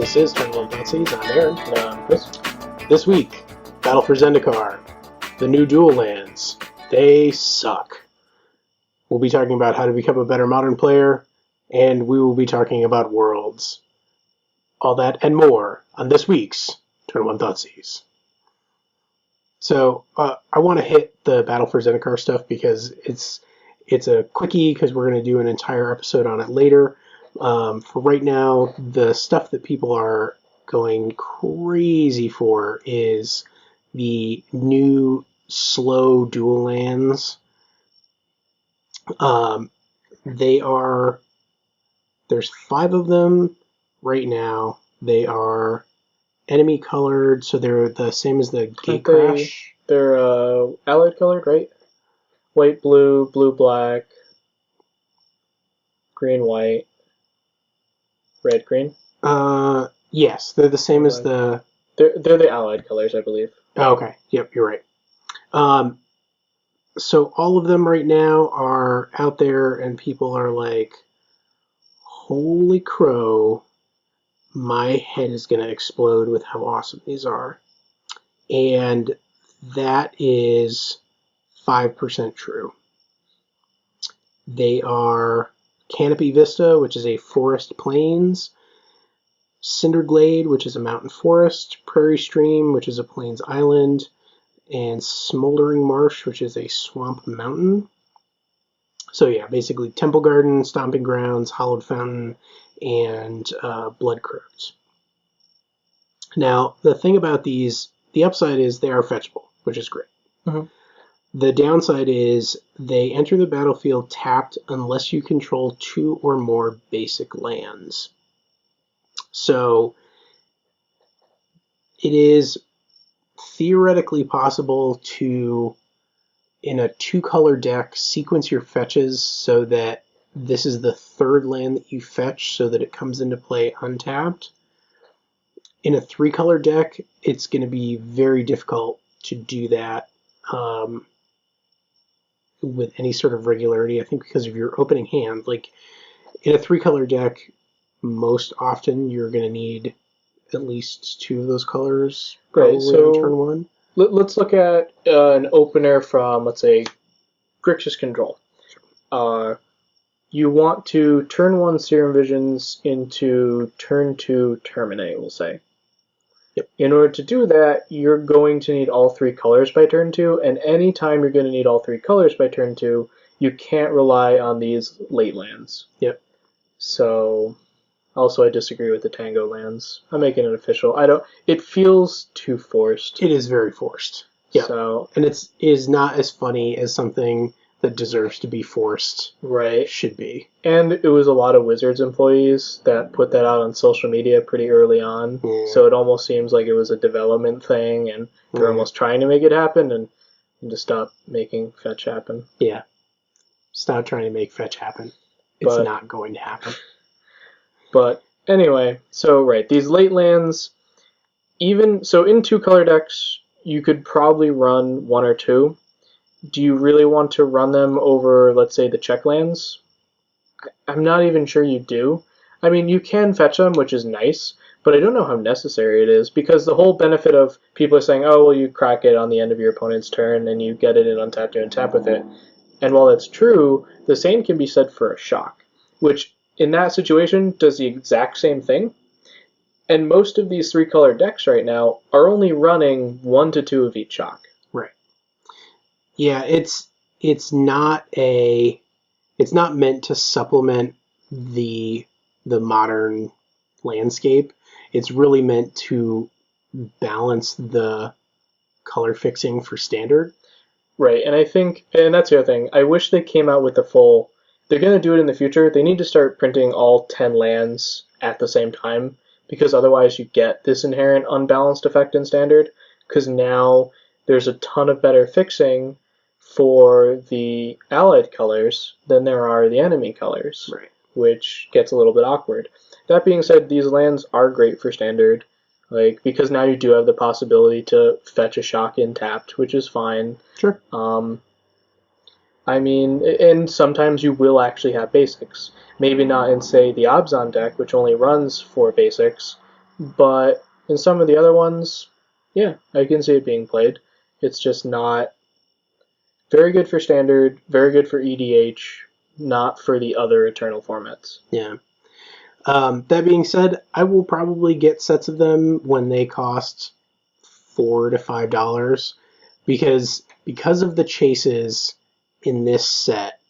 This is TurnOneThoughtseize. I'm Ahren. And I'm Chris. This week, Battle for Zendikar. The new dual lands. They suck. We'll be talking about how to become a better modern player, and we will be talking about worlds. All that and more on this week's TurnOneThoughtseize. So, I want to hit the Battle for Zendikar stuff because it's a quickie, because we're going to do an entire episode on it later. For right now, the stuff that people are going crazy for is the new slow dual lands. There's 5 of them right now. They are enemy colored, so they're the same as the Gatecrash. They're allied colored, right? White, blue, blue, black, green, white, red, green. Yes, they're the same as the. They're the allied colors, I believe. Oh, okay. Yep, you're right. So all of them right now are out there, and people are like, "Holy crow! My head is going to explode with how awesome these are," and that is 5% true. They are Canopy Vista, which is a forest plains, Cinderglade, which is a mountain forest, Prairie Stream, which is a plains island, and Smoldering Marsh, which is a swamp mountain. So yeah, basically Temple Garden, Stomping Grounds, Hollowed Fountain, and Blood Crows. Now, the thing about these, the upside is they are fetchable, which is great. Mm-hmm. The downside is they enter the battlefield tapped unless you control 2 or more basic lands. So it is theoretically possible to, in a 2-color deck, sequence your fetches so that this is the 3rd land that you fetch so that it comes into play untapped. In a 3-color deck, it's going to be very difficult to do that with any sort of regularity, I think, because of your opening hand. Like, in a 3-color deck, most often you're going to need at least 2 of those colors probably on turn 1. Let's look at an opener from, let's say, Grixis Control. You want to turn 1 Serum Visions into turn 2 Terminate, we'll say. Yep. In order to do that, you're going to need all 3 colors by turn 2, and anytime you're going to need all 3 colors by turn 2, you can't rely on these late lands. Yep. So, also I disagree with the Tango lands. I'm making it official. It feels too forced. It is very forced. Yeah. So, and it is not as funny as something that deserves to be forced should be. And it was a lot of Wizards employees that put that out on social media pretty early on. So it almost seems like it was a development thing, and they're almost trying to make it happen, and just stop making fetch happen. Yeah. Stop trying to make fetch happen. It's not going to happen. But anyway, so these late lands, in 2-color decks, you could probably run 1 or 2. Do you really want to run them over, let's say, the check lands? I'm not even sure you do. I mean, you can fetch them, which is nice, but I don't know how necessary it is, because the whole benefit of people are saying, oh, well, you crack it on the end of your opponent's turn, and you get it in untap to untap with it. And while that's true, the same can be said for a shock, which in that situation does the exact same thing. And most of these 3-color decks right now are only running 1 to 2 of each shock. Right. Yeah, it's not meant to supplement the modern landscape. It's really meant to balance the color fixing for standard. Right, and I think, and that's the other thing, I wish they came out with the full, they're going to do it in the future, they need to start printing all 10 lands at the same time, because otherwise you get this inherent unbalanced effect in standard, because now there's a ton of better fixing for the allied colors than there are the enemy colors, which gets a little bit awkward. That being said, these lands are great for standard, because now you do have the possibility to fetch a shock in tapped, which is fine. Sure. I mean, and sometimes you will actually have basics. Maybe not in, say, the Abzan deck, which only runs 4 basics, But in some of the other ones, yeah, I can see it being played. It's just not very good for Standard, very good for EDH, not for the other Eternal formats. Yeah. That being said, I will probably get sets of them when they cost $4 to $5 because of the chases in this set,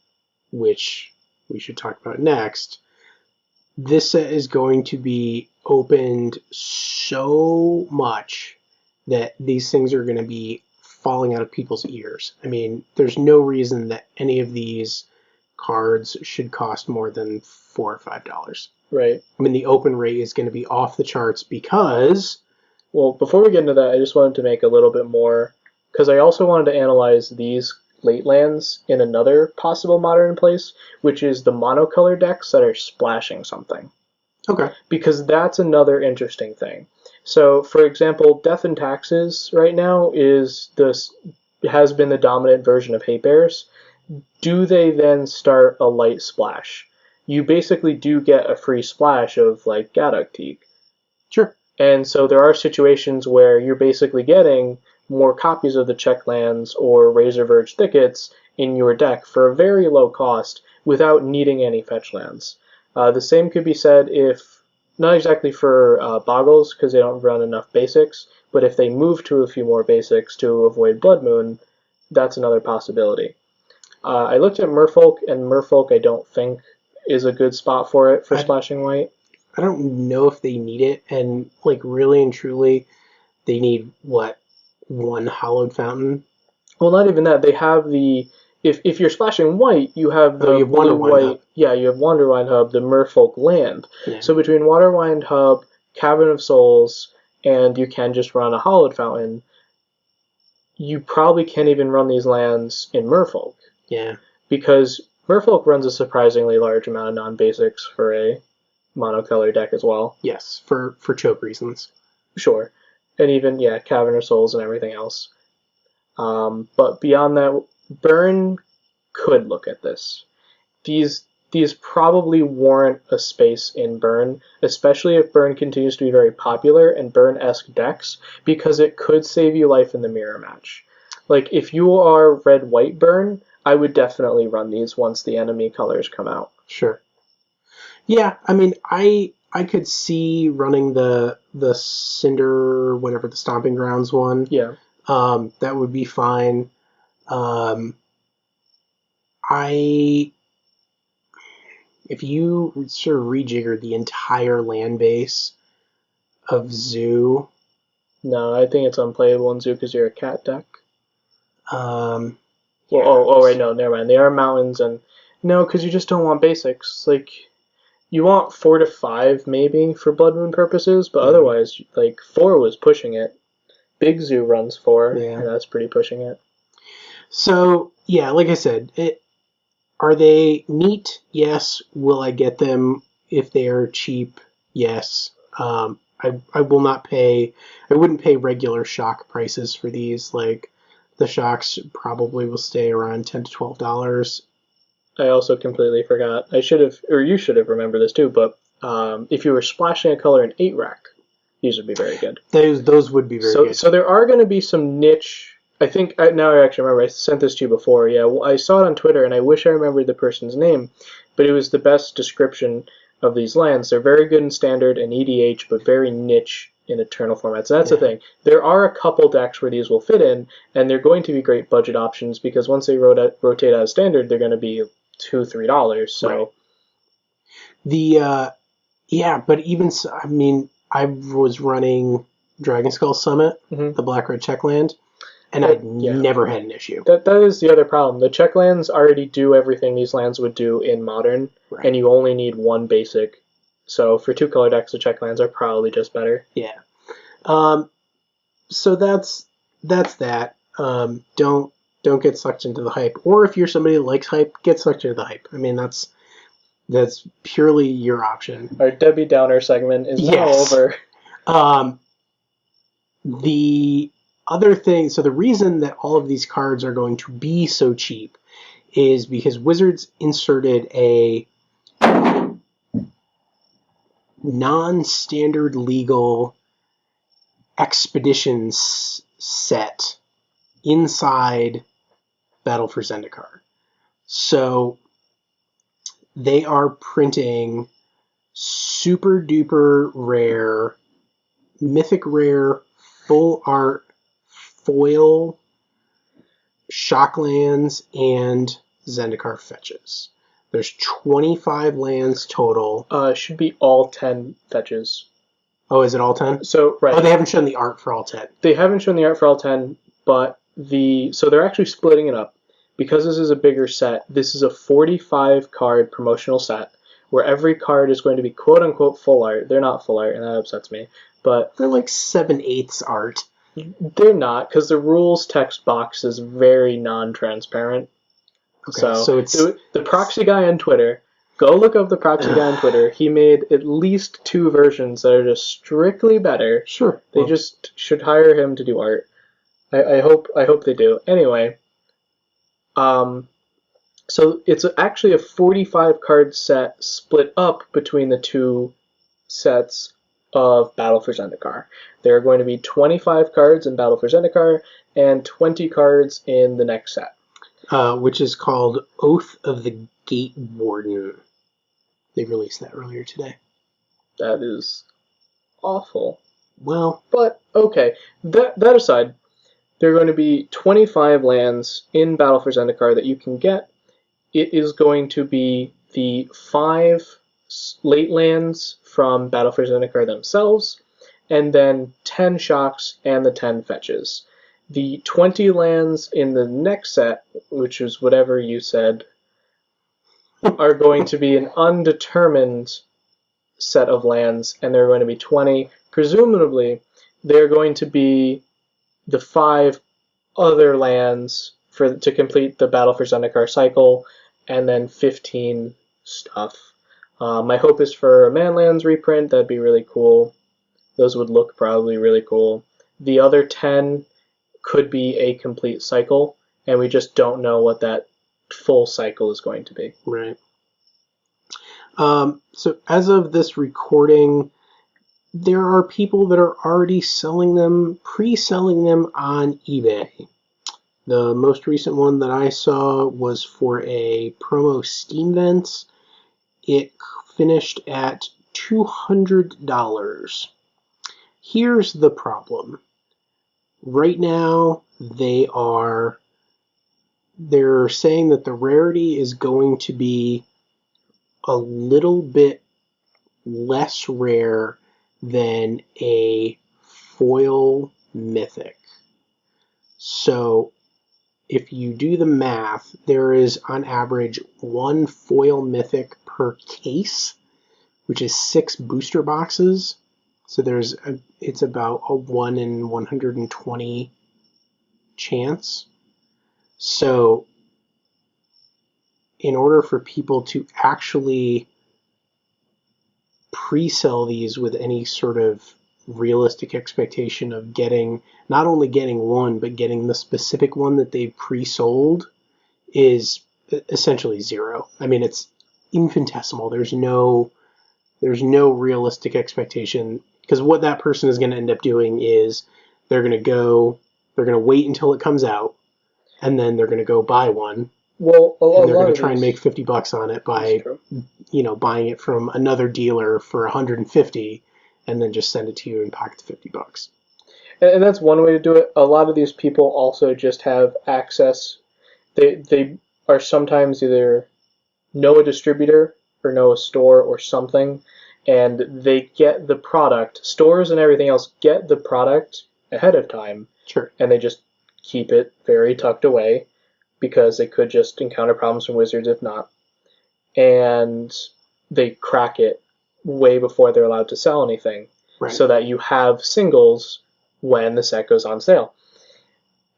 which we should talk about next. This set is going to be opened so much that these things are going to be falling out of people's ears. I mean, there's no reason that any of these cards should cost more than $4 or $5. Right. I mean, the open rate is going to be off the charts because... Well, before we get into that, I just wanted to make a little bit more, because I also wanted to analyze these late lands in another possible modern place, which is the monocolor decks that are splashing something. Okay. Because that's another interesting thing. So, for example, Death and Taxes right now has been the dominant version of Hate Bears. Do they then start a light splash? You basically do get a free splash of, like, Gadokteeg. Sure. And so there are situations where you're basically getting more copies of the check lands or Razor Verge Thickets in your deck for a very low cost without needing any fetch lands. The same could be said if, not exactly for Boggles, because they don't run enough basics, but if they move to a few more basics to avoid Blood Moon, that's another possibility. I looked at Merfolk, and Merfolk I don't think is a good spot for it for splashing white. I don't know if they need it, and like really and truly, they need what, one Hallowed Fountain? Well, not even that. They have the if you're splashing white, you have the you have blue Wanderwind white. Hub. Yeah, you have Wanderwind Hub, the Merfolk land. Yeah. So between Waterwind Hub, Cavern of Souls, and you can just run a Hallowed Fountain. You probably can't even run these lands in Merfolk. Yeah. Because Merfolk runs a surprisingly large amount of non-basics for a monocolor deck as well. Yes, for choke reasons. Sure. And even, yeah, Cavern of Souls and everything else. But beyond that, Burn could look at this. These probably warrant a space in Burn, especially if Burn continues to be very popular and Burn-esque decks, because it could save you life in the mirror match. Like, if you are red-white Burn, I would definitely run these once the enemy colors come out. Sure. Yeah, I mean, I could see running the Cinder, whatever, the Stomping Grounds one. Yeah. That would be fine. If you sort of rejigger the entire land base of Zoo... No, I think it's unplayable in Zoo because you're a cat deck. Yeah, Right, no, never mind. They are mountains, and no, because you just don't want basics. Like, you want 4 to 5 maybe for Blood Moon purposes, but otherwise, like 4 was pushing it. Big Zoo runs 4, and that's pretty pushing it. So yeah, like I said, are they neat? Yes. Will I get them if they are cheap? Yes. I will not pay. I wouldn't pay regular shock prices for these. Like, the shocks probably will stay around $10 to $12. I also completely forgot. I should have, or you should have remembered this too. But if you were splashing a color in 8-rack, these would be very good. Those would be very good. So there are going to be some niche. I think now I actually remember. I sent this to you before. Yeah, I saw it on Twitter, and I wish I remembered the person's name, but it was the best description of these lands. They're very good in Standard and EDH, but very niche in Eternal formats. That's the thing. There are a couple decks where these will fit in, and they're going to be great budget options because once they rotate out of Standard, they're going to be $2-3. So but even so, I mean, I was running Dragon Skull Summit, the Black Red Checkland, and I never had an issue. That is the other problem. The check lands already do everything these lands would do in Modern, and you only need one basic. So for 2 color decks, the check lands are probably just better. Yeah. So that's that. Don't get sucked into the hype. Or if you're somebody that likes hype, get sucked into the hype. I mean, that's purely your option. Our Debbie Downer segment is now over. The other thing, so the reason that all of these cards are going to be so cheap is because Wizards inserted a non-standard legal expeditions set inside Battle for Zendikar. So they are printing super duper rare, mythic rare, full art, foil shocklands and Zendikar fetches. There's 25 lands total. Should be all 10 fetches. Oh, is it all 10? So, right. Oh, they haven't shown the art for all 10. They haven't shown the art for all 10, but so they're actually splitting it up. Because this is a bigger set, this is a 45 card promotional set where every card is going to be quote unquote full art. They're not full art, and that upsets me. But they're like 7/8 art. They're not, because the rules text box is very non-transparent. Okay, so it's the proxy guy on Twitter. Go look up the proxy guy on Twitter. He made at least 2 versions that are just strictly better. Sure. They just should hire him to do art. I hope they do. Anyway, so it's actually a 45 card set split up between the 2 sets of Battle for Zendikar. There are going to be 25 cards in Battle for Zendikar and 20 cards in the next set. Which is called Oath of the Gate Warden. They released that earlier today. That is awful. Well, but okay. That aside, there are going to be 25 lands in Battle for Zendikar that you can get. It is going to be the 5 late lands from Battle for Zendikar themselves, and then 10 shocks and the 10 fetches. The 20 lands in the next set, which is whatever you said, are going to be an undetermined set of lands, and there are going to be 20. Presumably, they're going to be the 5 other lands to complete the Battle for Zendikar cycle, and then 15 stuff. My hope is for a Manlands reprint. That'd be really cool. Those would look probably really cool. The other 10 could be a complete cycle, and we just don't know what that full cycle is going to be. Right. So as of this recording, there are people that are already selling them, pre-selling them on eBay. The most recent one that I saw was for a promo Steam Vents. It finished at $200. Here's the problem. Right now, they're saying that the rarity is going to be a little bit less rare than a foil mythic. So if you do the math, there is on average 1 foil mythic per case, which is 6 booster boxes. So it's about a 1 in 120 chance. So in order for people to actually pre-sell these with any sort of realistic expectation of not only getting one, but getting the specific one that they've pre-sold, is essentially zero. I mean, it's infinitesimal. There's no realistic expectation, because what that person is going to end up doing is they're going to wait until it comes out, and then they're going to go buy one. Well, and they're going to try and make $50 on it by, buying it from another dealer for $150, and then just send it to you and pocket the $50. And that's one way to do it. A lot of these people also just have access. They are sometimes either know a distributor or know a store or something, and they get the product. Stores and everything else get the product ahead of time. Sure. And they just keep it very tucked away, because they could just encounter problems from Wizards if not. And they crack it way before they're allowed to sell anything, right, so that you have singles when the set goes on sale.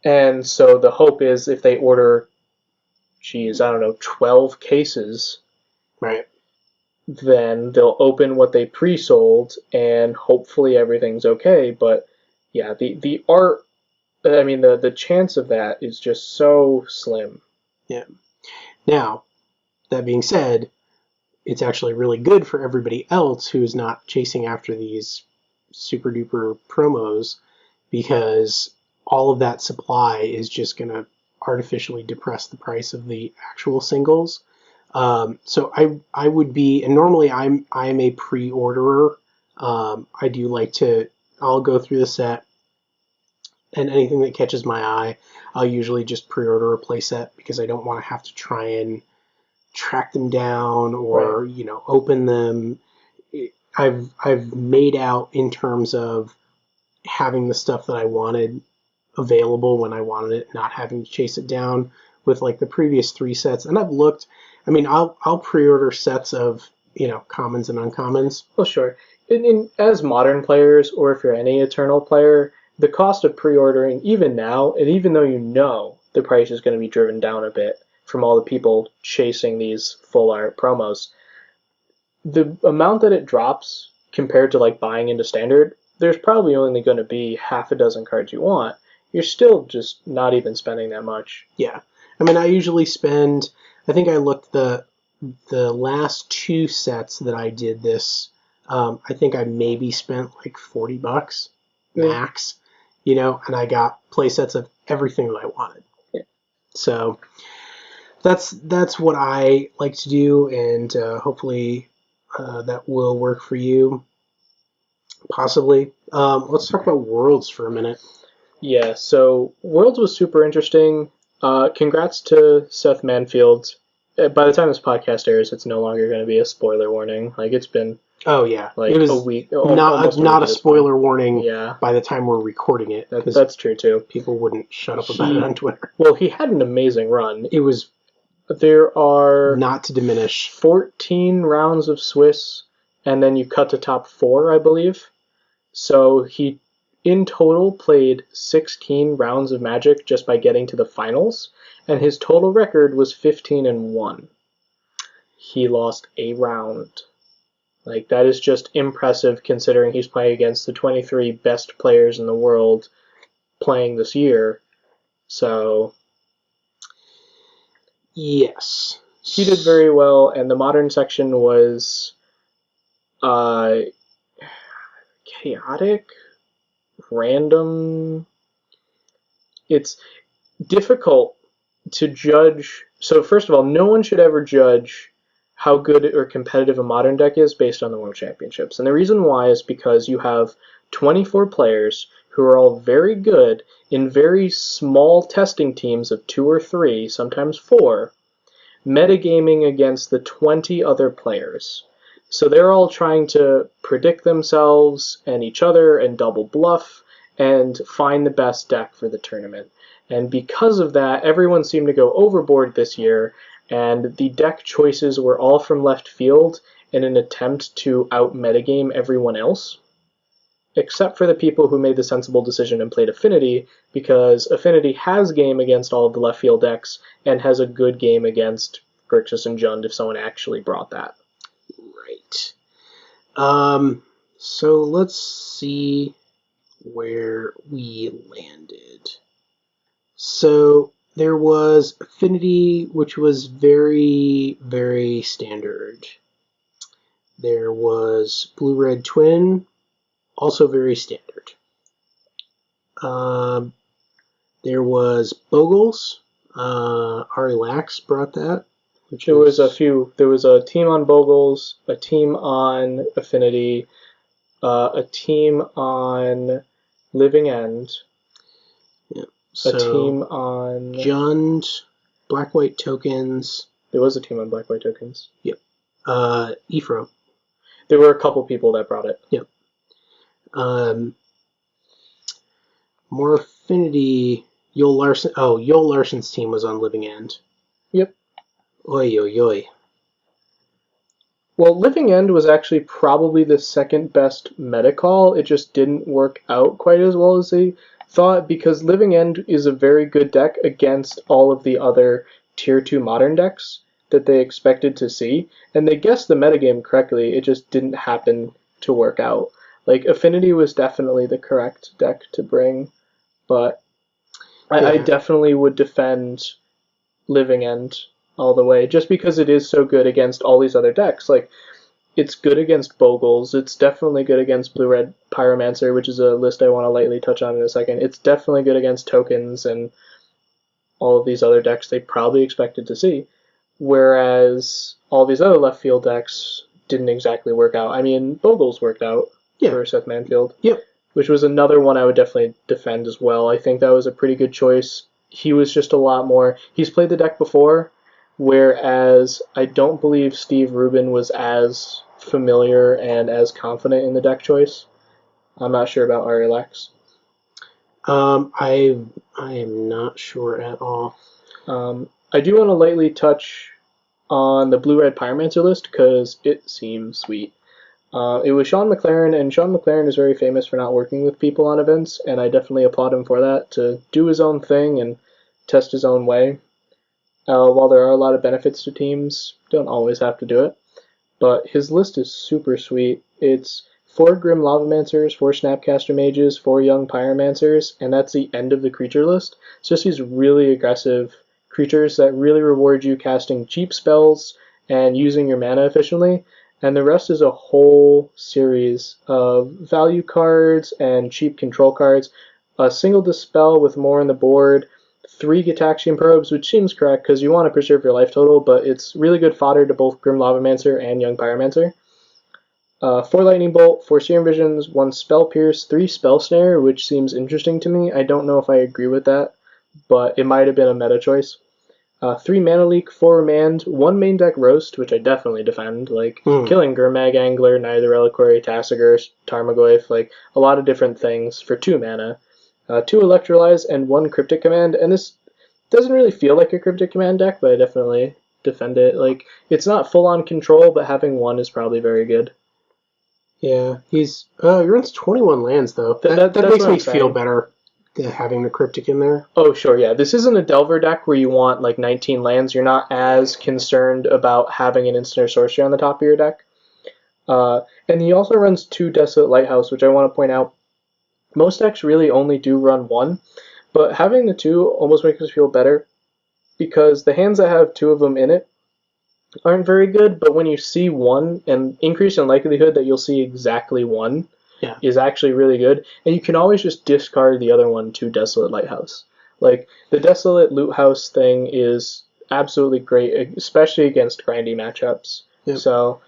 And so the hope is if they order, 12 cases, right, then they'll open what they pre-sold, and hopefully everything's okay. But yeah, the art, I mean, the chance of that is just so slim. Yeah. Now, that being said, it's actually really good for everybody else who is not chasing after these super duper promos, because all of that supply is just going to artificially depress the price of the actual singles. So I would be, and normally I'm a pre-orderer. I do like to, I'll go through the set, and anything that catches my eye, I'll usually just pre-order a playset, because I don't want to have to try and track them down or open them. I've made out in terms of having the stuff that I wanted available when I wanted it, not having to chase it down with like the previous 3 sets. And I've looked. I mean, I'll pre-order sets of commons and uncommons. Well, sure. As modern players, or if you're any Eternal player, the cost of pre-ordering, even now, and even though the price is going to be driven down a bit from all the people chasing these full art promos, the amount that it drops compared to like buying into standard, there's probably only going to be half a dozen cards you want. You're still just not even spending that much. Yeah. I mean, I usually spend, I think I looked the last 2 sets that I did this, I think I maybe spent like $40 max, and I got play sets of everything that I wanted. Yeah. So that's what I like to do, and hopefully that will work for you, possibly. Let's talk about Worlds for a minute. Yeah, so Worlds was super interesting. Congrats to Seth Manfield. By the time this podcast airs, it's no longer going to be a spoiler warning. Like, it's been it was a week. Not a spoiler warning. Yeah. By the time we're recording it, that's true too. People wouldn't shut up about it on Twitter. Well, he had an amazing run. There are, not to diminish, 14 rounds of Swiss, and then you cut to top 4, I believe. So he, in total, played 16 rounds of Magic just by getting to the finals, and his total record was 15-1. He lost a round. Like, that is just impressive considering he's playing against the 23 best players in the world playing this year. So, yes. He did very well, and the modern section was chaotic, random. It's difficult to judge. So first of all, no one should ever judge how good or competitive a modern deck is based on the World Championships. And the reason why is because you have 24 players who are all very good in very small testing teams of 2 or 3, sometimes 4, metagaming against the 20 other players. So they're all trying to predict themselves and each other and double bluff and find the best deck for the tournament. And because of that, everyone seemed to go overboard this year, and the deck choices were all from left field in an attempt to out-metagame everyone else, except for the people who made the sensible decision and played Affinity, because Affinity has game against all of the left field decks and has a good game against Grixis and Jund if someone actually brought that. Right. So let's see where we landed. So there was Affinity, which was very, very standard. There was Blue-Red Twin, also very standard. There was Bogles. Ari Lax brought that. There was a few. There was a team on Bogles, a team on Affinity, a team on Living End, so a team on Jund, Black-White Tokens. There was a team on Black-White Tokens. Yep. Ephro. There were a couple people that brought it. Yep. More Affinity. Yul Larson. Oh, Yul Larson's team was on Living End. Yep. Oi, oi, oi. Well, Living End was actually probably the second best meta call. It just didn't work out quite as well as they thought, because Living End is a very good deck against all of the other Tier 2 modern decks that they expected to see, and they guessed the metagame correctly. It just didn't happen to work out. Like, Affinity was definitely the correct deck to bring, but I definitely would defend Living End all the way, just because it is so good against all these other decks. Like, it's good against Bogles. It's definitely good against Blue-Red Pyromancer, which is a list I want to lightly touch on in a second. It's definitely good against tokens and all of these other decks they probably expected to see. Whereas all these other left field decks didn't exactly work out. I mean, Bogles worked out for Seth Manfield. Yep. Which was another one I would definitely defend as well. I think that was a pretty good choice. He was just a lot more... He's played the deck before, whereas I don't believe Steve Rubin was as familiar and as confident in the deck choice. I'm not sure about RLX. I am not sure at all. I do want to lightly touch on the Blue-Red Pyromancer list because it seems sweet. It was Sean McLaren, and Sean McLaren is very famous for not working with people on events, and I definitely applaud him for that, to do his own thing and test his own way. While there are a lot of benefits to teams, don't always have to do it. But his list is super sweet. It's 4 Grim Lavamancers, 4 Snapcaster Mages, 4 Young Pyromancers, and that's the end of the creature list. It's just these really aggressive creatures that really reward you casting cheap spells and using your mana efficiently. And the rest is a whole series of value cards and cheap control cards. A single Dispel with more on the board, 3 Gitaxian Probes, which seems correct because you want to preserve your life total, but it's really good fodder to both Grim Lavamancer and Young Pyromancer. 4 Lightning Bolt, 4 Serum Visions, 1 Spell Pierce, 3 Spell Snare, which seems interesting to me. I don't know if I agree with that, but it might have been a meta choice. 3 Mana Leak, 4 Remand, 1 Main Deck Roast, which I definitely defend, like killing Gurmag Angler, Neither Reliquary, Tassiger, Tarmogoyf, like a lot of different things for 2 mana. 2 Electrolyze, and 1 Cryptic Command, and this doesn't really feel like a Cryptic Command deck, but I definitely defend it. Like, it's not full-on control, but having 1 is probably very good. Yeah, he runs 21 lands, though. That makes me feel better. Having the Cryptic in there. Oh, sure, yeah. This isn't a Delver deck where you want like 19 lands. You're not as concerned about having an instant or sorcery on the top of your deck. And he also runs 2 Desolate Lighthouse, which I want to point out. Most decks really only do run 1, but having the 2 almost makes us feel better because the hands that have 2 of them in it aren't very good, but when you see 1, and increase in likelihood that you'll see exactly 1, is actually really good, and you can always just discard the other one to Desolate Lighthouse. Like, the Desolate Loot House thing is absolutely great, especially against grindy matchups. Yep. So,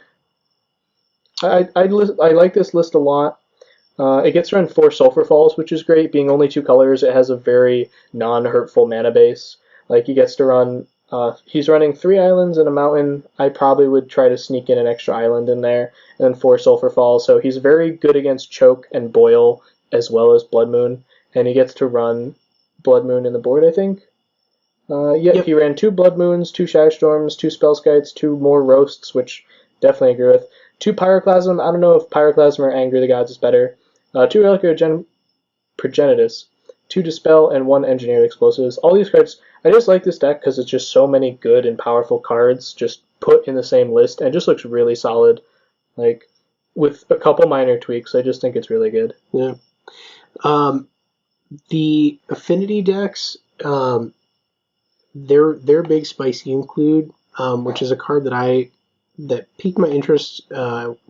I like this list a lot. It gets around 4 Sulphur Falls, which is great. Being only 2 colors, it has a very non-hurtful mana base. Like, he gets to run... he's running 3 islands and a mountain. I probably would try to sneak in an extra island in there, and then 4 Sulphur Falls. So he's very good against Choke and Boil, as well as Blood Moon, and he gets to run Blood Moon in the board, I think. Yep. He ran 2 Blood Moons, 2 Shadow Storms, 2 Spellskites, 2 more Roasts, which definitely agree with. 2 Pyroclasm. I don't know if Pyroclasm or Anger of the Gods is better. 2 Reliquary Progenitus, 2 Dispel, and 1 Engineered Explosives. All these cards... I just like this deck because it's just so many good and powerful cards just put in the same list, and it just looks really solid. Like, with a couple minor tweaks, I just think it's really good. Yeah. The affinity decks, their big spicy include, which is a card that piqued my interest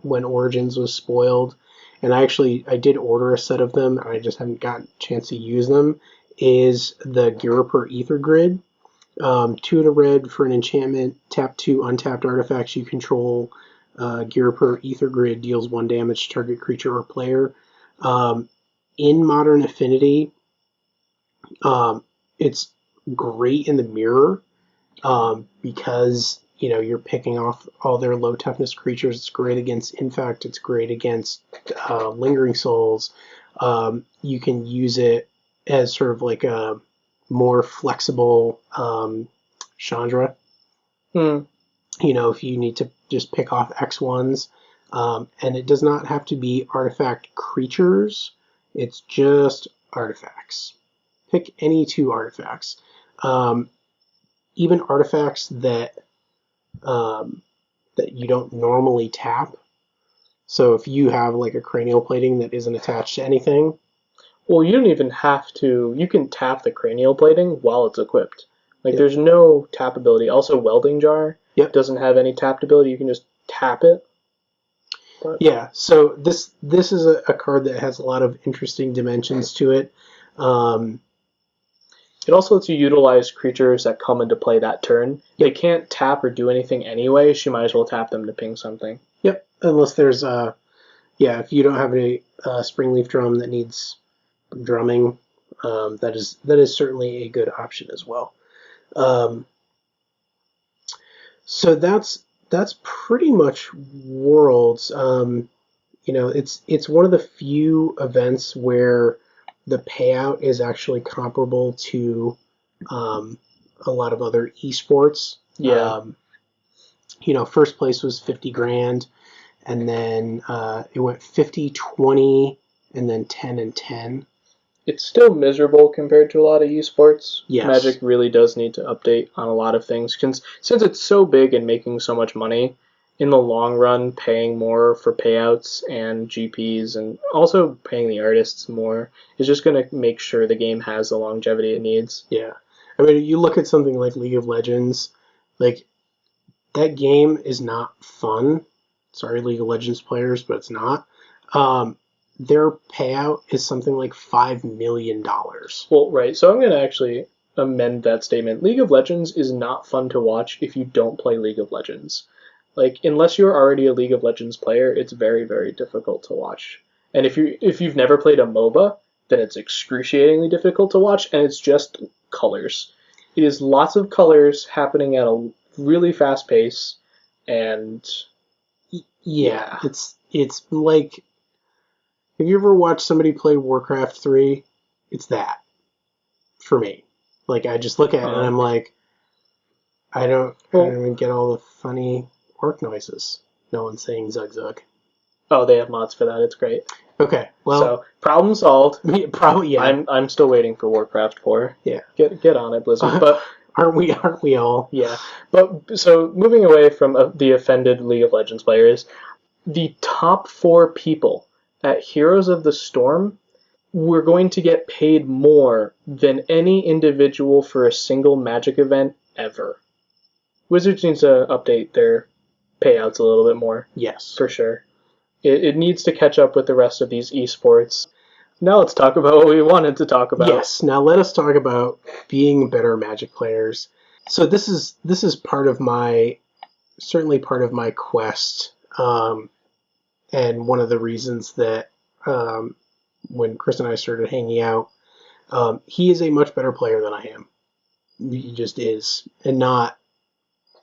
when Origins was spoiled, and I did order a set of them, and I just haven't gotten a chance to use them. Is the Giriper Ether Grid. 2 to red for an enchantment, tap 2 untapped artifacts you control. Giriper Ether Grid deals 1 damage to target creature or player. In Modern Affinity, it's great in the mirror because you're picking off all their low toughness creatures. It's great against Infect. It's great against Lingering Souls. You can use it as sort of like a more flexible Chandra. If you need to just pick off X1s. And it does not have to be artifact creatures. It's just artifacts. Pick any 2 artifacts. Even artifacts that you don't normally tap. So if you have like a cranial plating that isn't attached to anything, well, you don't even have to. You can tap the cranial plating while it's equipped, Like, there's no tap ability. Also, Welding Jar doesn't have any tapped ability. You can just tap it. But... Yeah, so this is a card that has a lot of interesting dimensions to it. It also lets you utilize creatures that come into play that turn. They can't tap or do anything anyway, so you might as well tap them to ping something. Yep, unless there's if you don't have a Springleaf Drum that needs drumming, that is certainly a good option as well. So that's pretty much Worlds. It's one of the few events where the payout is actually comparable to a lot of other esports. Yeah. First place was 50 grand, and then it went 50, 20, and then 10 and 10. It's still miserable compared to a lot of esports. Yes. Magic really does need to update on a lot of things. Since it's so big and making so much money, in the long run, paying more for payouts and GPs and also paying the artists more is just going to make sure the game has the longevity it needs. Yeah. I mean, you look at something like League of Legends, like, that game is not fun. Sorry, League of Legends players, but it's not. Their payout is something like $5 million. Well, right. So I'm going to actually amend that statement. League of Legends is not fun to watch if you don't play League of Legends. Like, unless you're already a League of Legends player, it's very, very difficult to watch. And if you've never played a MOBA, then it's excruciatingly difficult to watch, and it's just colors. It is lots of colors happening at a really fast pace, and yeah. It's like, have you ever watched somebody play Warcraft 3? It's that for me. Like, I just look at it and I'm like, I don't even get all the funny orc noises. No one's saying Zug Zug. Oh, they have mods for that. It's great. Okay, well, so problem solved. Probably, yeah. I'm still waiting for Warcraft 4. Yeah, get on it, Blizzard. But aren't we all? Yeah. But so moving away from the offended League of Legends players, the top 4 people at Heroes of the Storm were going to get paid more than any individual for a single Magic event ever. Wizards needs to update their payouts a little bit more. Yes. For sure. It needs to catch up with the rest of these esports. Now let's talk about what we wanted to talk about. Yes, now let us talk about being better Magic players. So this is certainly part of my quest, and one of the reasons that when Chris and I started hanging out, he is a much better player than I am. He just is, and not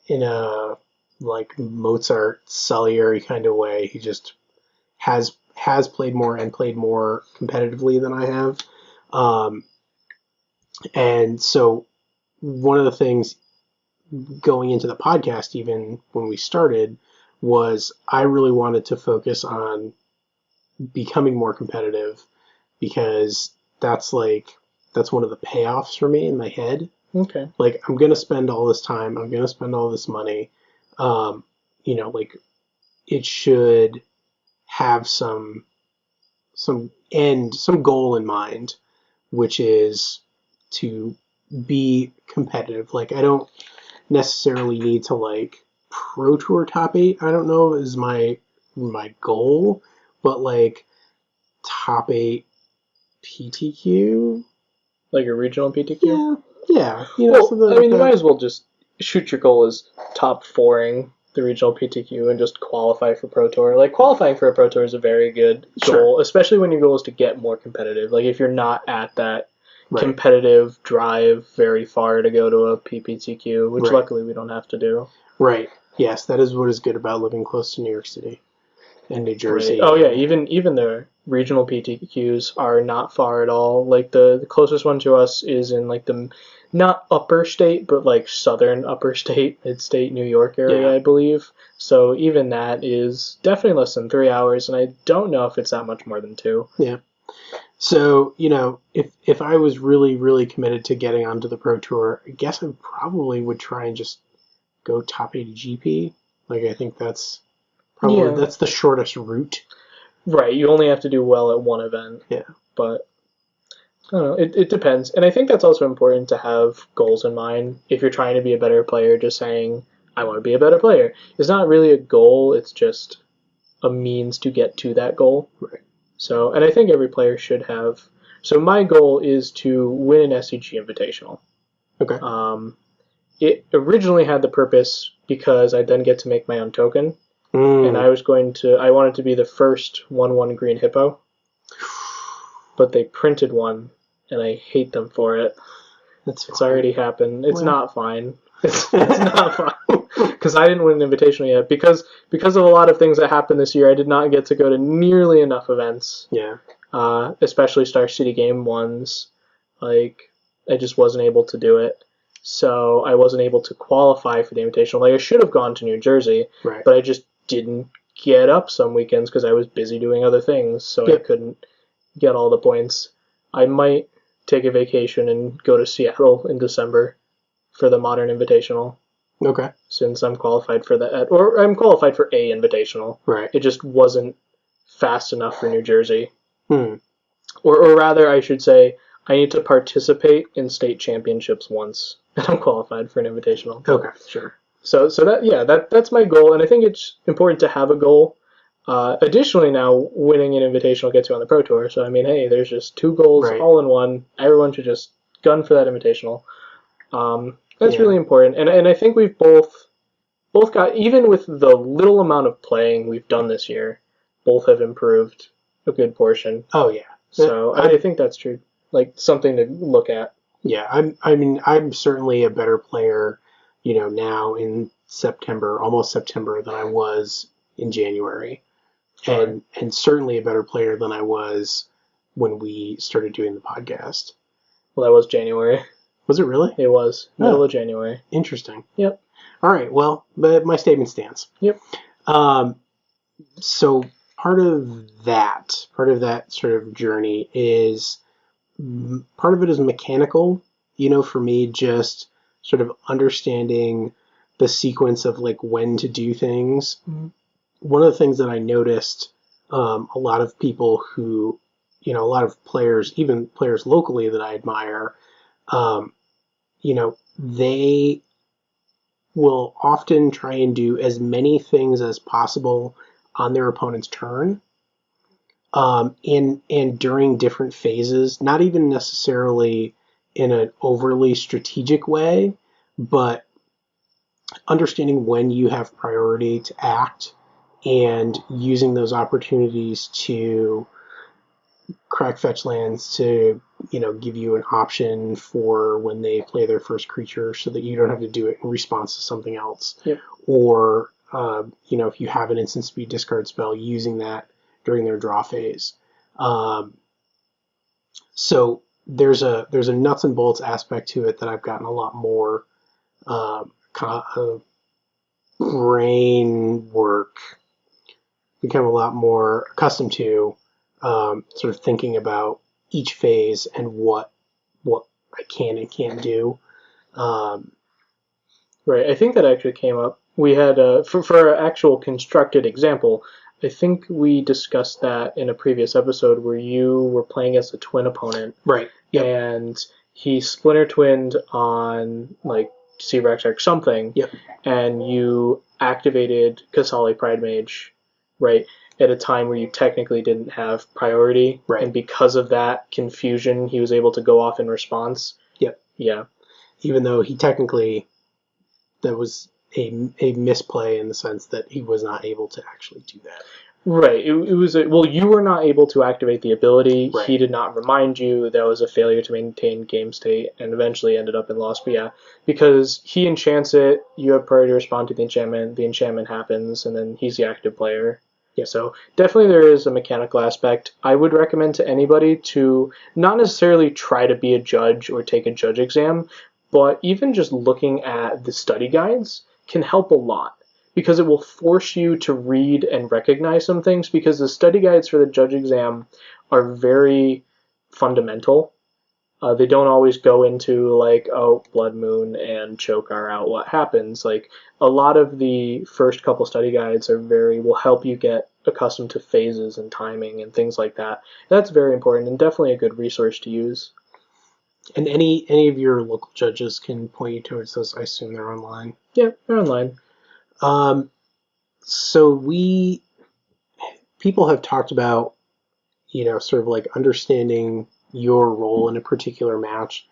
in a like Mozart Salieri kind of way. He just has played more and played more competitively than I have. And so one of the things going into the podcast, even when we started, was I really wanted to focus on becoming more competitive, because that's one of the payoffs for me in my head. Okay. Like, I'm going to spend all this time, I'm going to spend all this money. Like, it should have some goal in mind, which is to be competitive. Like, I don't necessarily need to, like, Pro Tour top 8, I don't know, is my goal, but, like, top 8 PTQ? Like a regional PTQ? Yeah. You might as well just shoot your goal as top 4ing the regional PTQ and just qualify for Pro Tour. Like, qualifying for a Pro Tour is a very good goal, especially when your goal is to get more competitive. Like, if you're not at that competitive drive very far to go to a PPTQ, which luckily we don't have to do. Right. Yes, that is what is good about living close to New York City and New Jersey. Right. Oh yeah, even the regional PTQs are not far at all. Like, the closest one to us is in, like, the not upper state, but, like, southern upper state, mid-state New York area, I believe. So even that is definitely less than 3 hours, and I don't know if it's that much more than 2. Yeah. So, if I was really, really committed to getting onto the Pro Tour, I guess I probably would try and just go top 8 GP. Like, I think that's probably that's the shortest route. Right, you only have to do well at one event. Yeah. But I don't know. It depends. And I think that's also important to have goals in mind. If you're trying to be a better player, just saying, I want to be a better player, is not really a goal. It's just a means to get to that goal. Right. So, and I think every player should have. So my goal is to win an SCG Invitational. Okay. It originally had the purpose because I then get to make my own token. And I wanted to be the first 1/1 green hippo. But they printed one, and I hate them for it. It's already happened. It's not fine. It's not fine. Because I didn't win an invitational yet. Because of a lot of things that happened this year, I did not get to go to nearly enough events. Yeah. Especially Star City Game ones. Like, I just wasn't able to do it. So I wasn't able to qualify for the invitational. Like, I should have gone to New Jersey, right. But I just didn't get up some weekends because I was busy doing other things. So I couldn't get all the points. I might take a vacation and go to Seattle in December for the Modern Invitational. Okay. Since I'm qualified for that, or I'm qualified for a Invitational. Right. It just wasn't fast enough for New Jersey. Or rather, I should say, I need to participate in state championships once, and I'm qualified for an Invitational. Okay, sure. So that's my goal, and I think it's important to have a goal. Additionally, now winning an invitational gets you on the Pro Tour. So I mean, hey, there's just two goals all in one. Everyone should just gun for that invitational. That's really important, and I think we've both got, even with the little amount of playing we've done this year, both have improved a good portion. Oh yeah. So I think that's true. Like something to look at. Yeah, I'm certainly a better player, now in September, almost September, than I was in January. And certainly a better player than I was when we started doing the podcast. Well, that was January. Was it really? It was. Middle of January. Interesting. Yep. All right, well, but my statement stands. Yep. So part of that sort of journey is, part of it is mechanical, for me, just sort of understanding the sequence of like when to do things. Mm-hmm. One of the things that I noticed, a lot of people who, a lot of players, even players locally that I admire, they will often try and do as many things as possible on their opponent's turn, and during different phases, not even necessarily in an overly strategic way, but understanding when you have priority to act and using those opportunities to crack fetch lands to, give you an option for when they play their first creature so that you don't have to do it in response to something else. Yep. Or, if you have an instant speed discard spell, using that during their draw phase. So there's a nuts and bolts aspect to it that I've gotten a lot more brain work, become a lot more accustomed to, sort of thinking about each phase and what I can and can't do. Right, I think that actually came up. We had, for our actual constructed example, I think we discussed that in a previous episode where you were playing as a twin opponent. Right. Yep. And he splinter twinned on, like, Seabrax or something. Yep. And you activated Kasali Pride Mage, right, at a time where you technically didn't have priority. Right. And because of that confusion, he was able to go off in response. Yep. Yeah. Even though he technically, that was a misplay in the sense that he was not able to actually do that. Right. It was you were not able to activate the ability. Right. He did not remind you. That was a failure to maintain game state, and eventually ended up in loss. But yeah, because he enchants it, you have priority to respond to the enchantment happens, and then he's the active player. Yeah, so definitely there is a mechanical aspect. I would recommend to anybody to not necessarily try to be a judge or take a judge exam, but even just looking at the study guides can help a lot, because it will force you to read and recognize some things, because the study guides for the judge exam are very fundamental. They don't always go into like, oh, Blood Moon and Choke are out, what happens? Like, a lot of the first couple study guides will help you get accustomed to phases and timing and things like that. That's very important and definitely a good resource to use. And any of your local judges can point you towards those. I assume they're online. Yeah, they're online. So people have talked about, sort of like understanding your role in a particular match.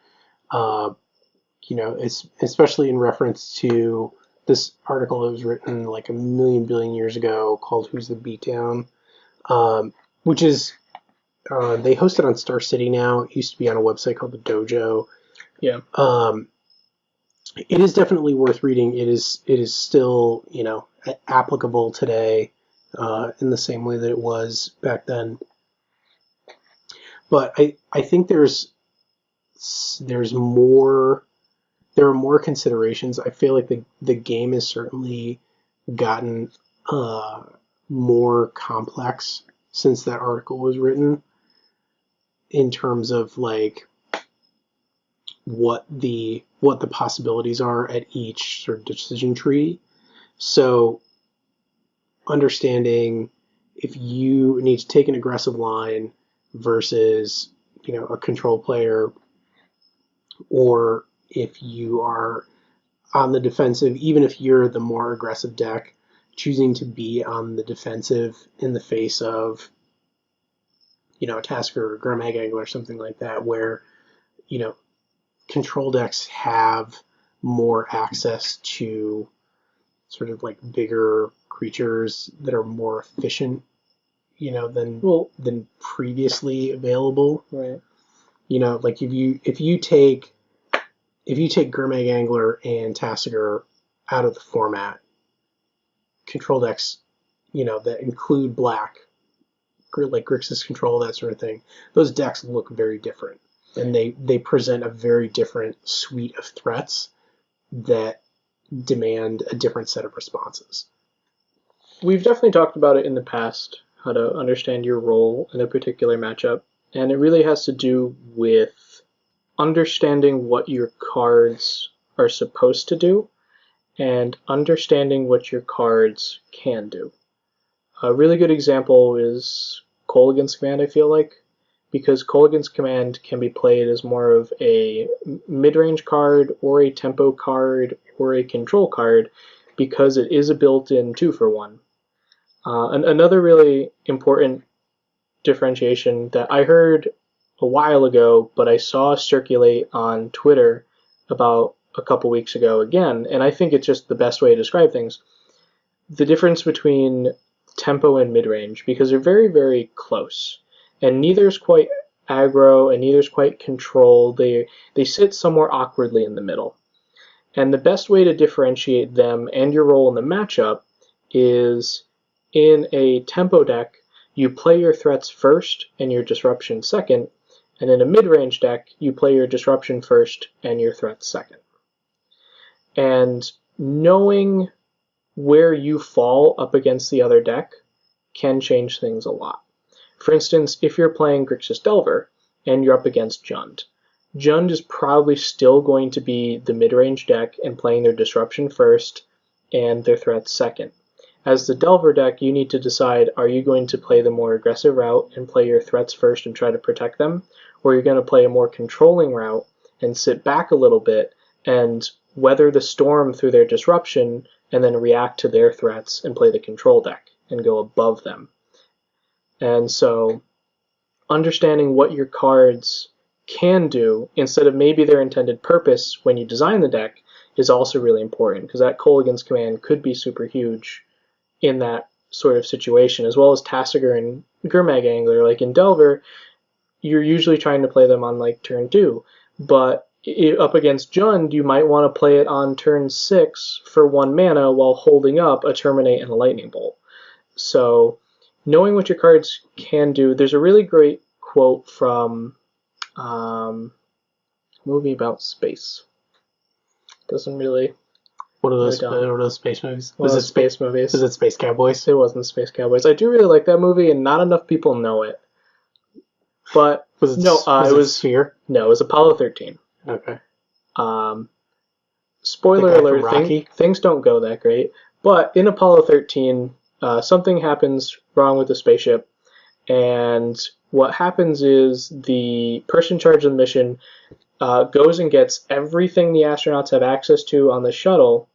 Especially in reference to this article that was written like a million billion years ago called "Who's the Beatdown," which is they host it on Star City now. It used to be on a website called the Dojo. Yeah. It is definitely worth reading. It is still applicable today in the same way that it was back then. But I think there's more. There are more considerations. I feel like the game has certainly gotten more complex since that article was written in terms of like what the possibilities are at each sort of decision tree. So understanding if you need to take an aggressive line versus a control player, or if you are on the defensive, even if you're the more aggressive deck, choosing to be on the defensive in the face of a Tasker or Gurmag Angler or something like that, where control decks have more access to sort of like bigger creatures that are more efficient, than previously available. Right. Like if you take Gurmag Angler and Tassiger out of the format, control decks, that include black, like Grixis Control, that sort of thing, those decks look very different. And they present a very different suite of threats that demand a different set of responses. We've definitely talked about it in the past, how to understand your role in a particular matchup, and it really has to do with understanding what your cards are supposed to do and understanding what your cards can do. A really good example is Kolaghan's Command, I feel like, because Kolaghan's Command can be played as more of a mid-range card or a tempo card or a control card because it is a built-in 2-for-1. Another really important differentiation that I heard a while ago, but I saw circulate on Twitter about a couple weeks ago again, and I think it's just the best way to describe things. The difference between tempo and mid-range, because they're very, very close, and neither's quite aggro and neither's quite control. They sit somewhere awkwardly in the middle. And the best way to differentiate them and your role in the matchup is in a tempo deck, you play your threats first and your disruption second, and in a mid-range deck, you play your disruption first and your threats second. And knowing where you fall up against the other deck can change things a lot. For instance, if you're playing Grixis Delver and you're up against Jund, Jund is probably still going to be the mid-range deck and playing their disruption first and their threats second. As the Delver deck, you need to decide, are you going to play the more aggressive route and play your threats first and try to protect them, or you're going to play a more controlling route and sit back a little bit and weather the storm through their disruption and then react to their threats and play the control deck and go above them. And so understanding what your cards can do instead of maybe their intended purpose when you design the deck is also really important, because that Kolaghan's Command could be super huge in that sort of situation, as well as Tassiger and Gurmag Angler. Like in Delver, you're usually trying to play them on like turn 2, but up against Jund, you might want to play it on turn 6 for 1 mana while holding up a Terminate and a Lightning Bolt. So knowing what your cards can do, there's a really great quote from a movie about space. Doesn't really... What are those space movies? Was it space movies? Was it Space Cowboys? It wasn't Space Cowboys. I do really like that movie, and not enough people know it. But Was it, no, was it it was Sphere? no, it was Apollo 13. Okay. Spoiler The guy alert, from Rocky? things don't go that great. But in Apollo 13, something happens wrong with the spaceship, and what happens is the person in charge of the mission goes and gets everything the astronauts have access to on the shuttle,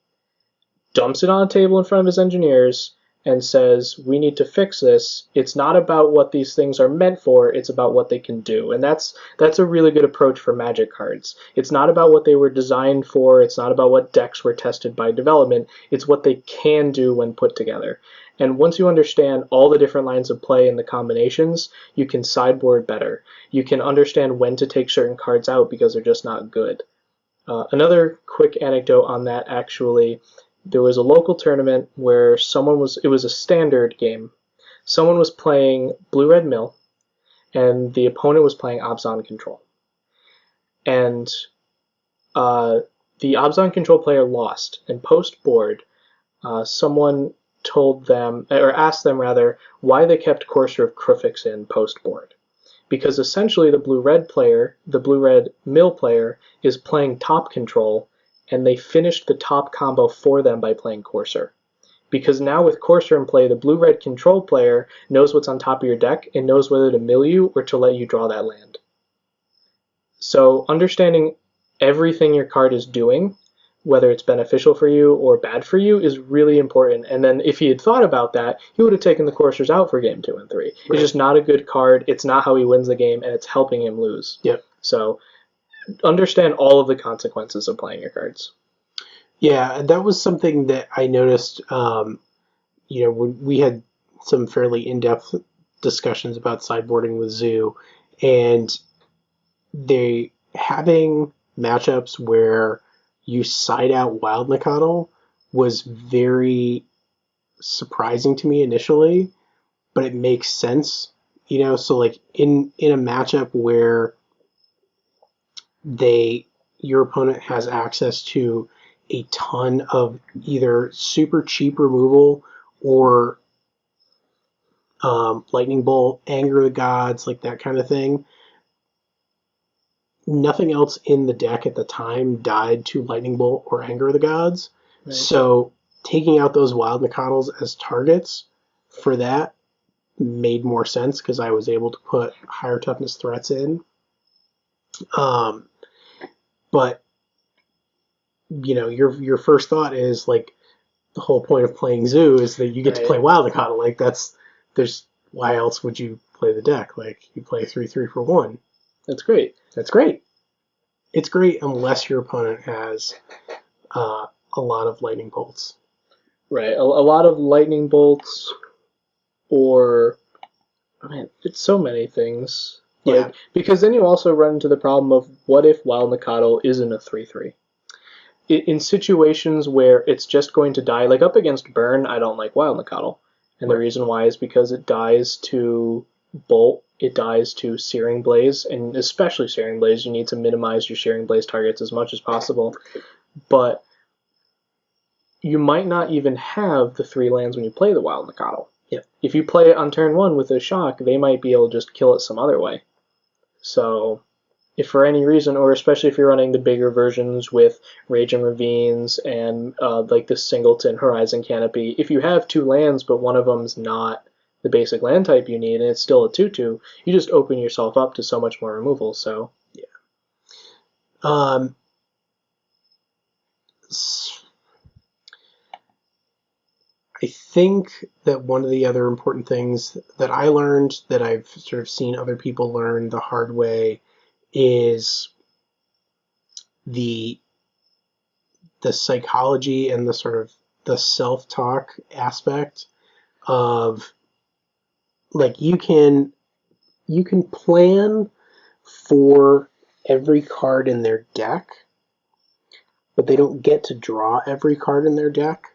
dumps it on a table in front of his engineers, and says, we need to fix this. It's not about what these things are meant for, it's about what they can do. And that's a really good approach for Magic cards. It's not about what they were designed for, it's not about what decks were tested by development, it's what they can do when put together. And once you understand all the different lines of play and the combinations, you can sideboard better. You can understand when to take certain cards out because they're just not good. Another quick anecdote on that, actually, there was a local tournament where it was a standard game. Someone was playing Blue-Red Mill, and the opponent was playing Abzan Control. And the Abzan Control player lost, and post-board, someone told them, or asked them rather, why they kept Courser of Krufix in post-board. Because essentially the Blue-Red Mill player, is playing top control, and they finished the top combo for them by playing Courser. Because now with Courser in play, the Blue-Red control player knows what's on top of your deck and knows whether to mill you or to let you draw that land. So understanding everything your card is doing, whether it's beneficial for you or bad for you, is really important. And then if he had thought about that, he would have taken the Coursers out for game 2 and 3. Right. It's just not a good card, it's not how he wins the game, and it's helping him lose. Yep. So understand all of the consequences of playing your cards. Yeah, that was something that I noticed. We had some fairly in-depth discussions about sideboarding with Zoo, and they having matchups where you side out Wild Nacatl was very surprising to me initially, but it makes sense. So like in a matchup where your opponent has access to a ton of either super cheap removal or Lightning Bolt, Anger of the Gods, like that kind of thing. Nothing else in the deck at the time died to Lightning Bolt or Anger of the Gods. Right. So taking out those Wild Nacatls as targets for that made more sense because I was able to put higher toughness threats in. But your first thought is like the whole point of playing Zoo is that you get to play Wild Nacatl. Like why else would you play the deck? Like you play 3/3 for 1. That's great. That's great. It's great unless your opponent has a lot of lightning bolts. Right, a lot of lightning bolts, or it's so many things. Yeah. Because then you also run into the problem of what if Wild Nacatl isn't a 3/3? In situations where it's just going to die, like up against Burn, I don't like Wild Nacatl. And the reason why is because it dies to Bolt, it dies to Searing Blaze, and especially Searing Blaze, you need to minimize your Searing Blaze targets as much as possible. But you might not even have the 3 lands when you play the Wild Nacatl. Yeah. If you play it on turn 1 with a shock, they might be able to just kill it some other way. So if for any reason, or especially if you're running the bigger versions with Rage and Ravines and like the Singleton Horizon Canopy, if you have 2 lands but one of them's not the basic land type you need and it's still a 2/2, you just open yourself up to so much more removal. So yeah. I think that one of the other important things that I learned, that I've sort of seen other people learn the hard way, is the psychology and the sort of the self-talk aspect of like you can plan for every card in their deck, but they don't get to draw every card in their deck.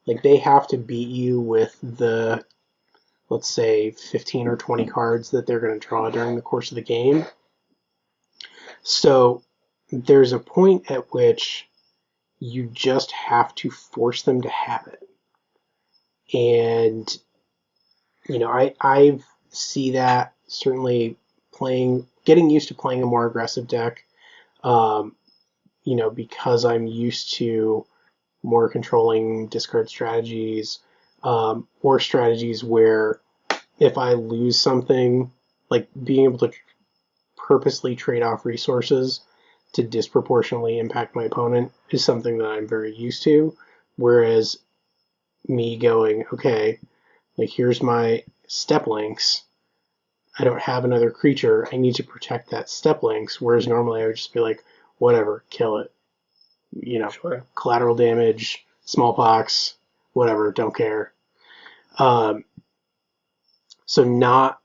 Like they have to beat you with the, let's say, 15 or 20 cards that they're going to draw during the course of the game. So there's a point at which you just have to force them to have it. And, I see that certainly getting used to playing a more aggressive deck. Because I'm used to more controlling discard strategies, or strategies where if I lose something, like being able to purposely trade off resources to disproportionately impact my opponent is something that I'm very used to. Whereas me going, okay, like here's my step links. I don't have another creature. I need to protect that step links. Whereas normally I would just be like, whatever, kill it. Sure. Collateral damage, smallpox, whatever, don't care. So not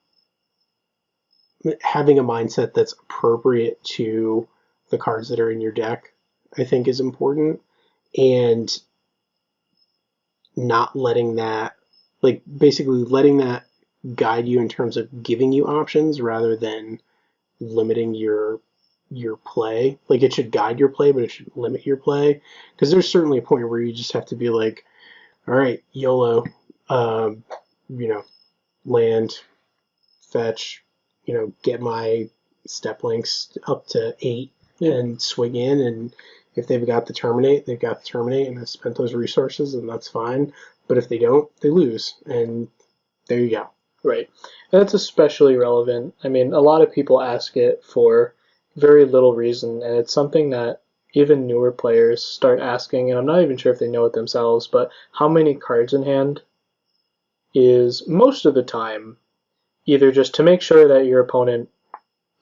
having a mindset that's appropriate to the cards that are in your deck, I think, is important. And not letting that, like, basically letting that guide you in terms of giving you options rather than limiting your play. Like, it should guide your play, but it should limit your play. Because there's certainly a point where you just have to be like, all right, YOLO, land, fetch, get my step links up to 8 and swing in. And if they've got the terminate, they've got the terminate, and I've spent those resources, and that's fine. But if they don't, they lose. And there you go. Right. And that's especially relevant. I mean, a lot of people ask it for very little reason, and it's something that even newer players start asking, and I'm not even sure if they know it themselves, but how many cards in hand is most of the time either just to make sure that your opponent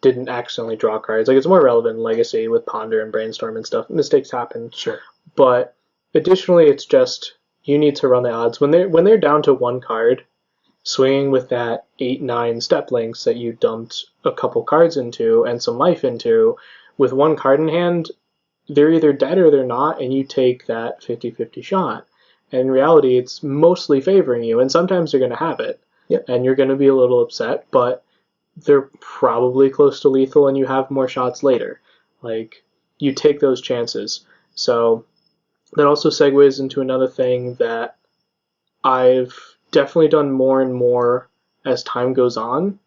didn't accidentally draw cards. Like, it's more relevant in Legacy with Ponder and Brainstorm and stuff. Mistakes happen. Sure. But additionally, it's just you need to run the odds. When they're down to one card, swinging with that 8-9 step links that you dumped a couple cards into and some life into, with one card in hand, they're either dead or they're not, and you take that 50-50 shot. And in reality, it's mostly favoring you, and sometimes they're going to have it. Yep. And you're going to be a little upset, but they're probably close to lethal and you have more shots later. Like, you take those chances. So that also segues into another thing that I've definitely done more and more as time goes on.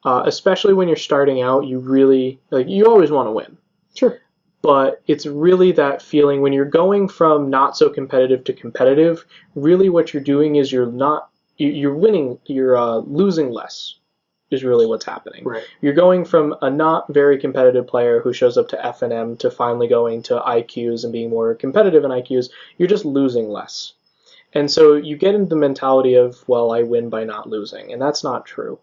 Especially when you're starting out, you always want to win. Sure. But it's really that feeling when you're going from not so competitive to competitive, really what you're doing is you're winning, you're losing less is really what's happening. Right. You're going from a not very competitive player who shows up to F&M to finally going to IQs and being more competitive in IQs. You're just losing less. And so you get into the mentality of, well, I win by not losing, and that's not true.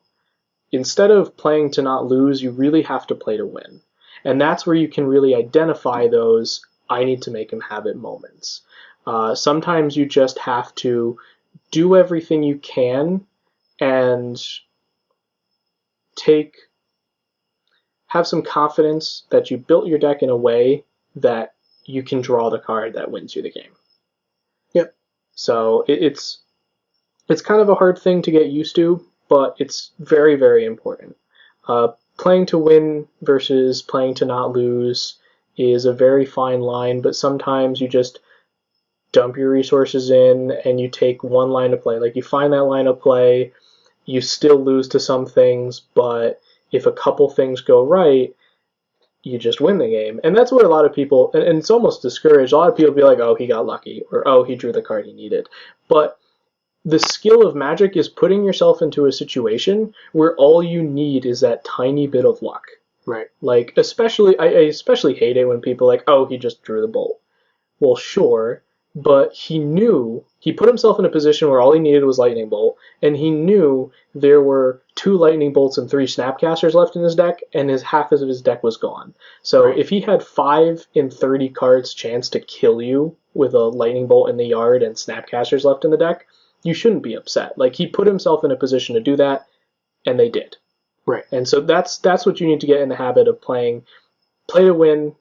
Instead of playing to not lose, you really have to play to win. And that's where you can really identify those I need to make him have it moments. Sometimes you just have to do everything you can and have some confidence that you built your deck in a way that you can draw the card that wins you the game. Yep. So it's kind of a hard thing to get used to, but it's very, very important. Playing to win versus playing to not lose is a very fine line, but sometimes you just dump your resources in and you take one line of play. Like, you find that line of play, you still lose to some things, but if a couple things go right, you just win the game. And that's what a lot of people, and it's almost discouraged, a lot of people be like, oh, he got lucky, or oh, he drew the card he needed. But the skill of Magic is putting yourself into a situation where all you need is that tiny bit of luck. Right. Like, I especially hate it when people are like, oh, he just drew the bolt. Well, sure, but he put himself in a position where all he needed was Lightning Bolt, and he knew there were 2 Lightning Bolts and 3 Snapcasters left in his deck, and half of his deck was gone. So right. If he had 5 in 30 cards chance to kill you with a Lightning Bolt in the yard and Snapcasters left in the deck, you shouldn't be upset. Like, he put himself in a position to do that, and they did. Right. And so that's what you need to get in the habit of playing. Play to win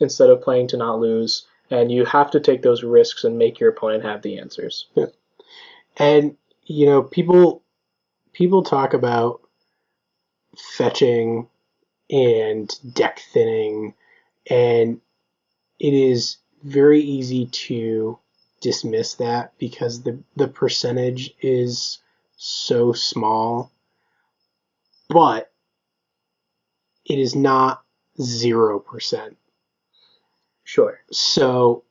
instead of playing to not lose. And you have to take those risks and make your opponent have the answers. Yeah. And, people talk about fetching and deck thinning, and it is very easy to dismiss that because the percentage is so small. But it is not 0%. Sure. So,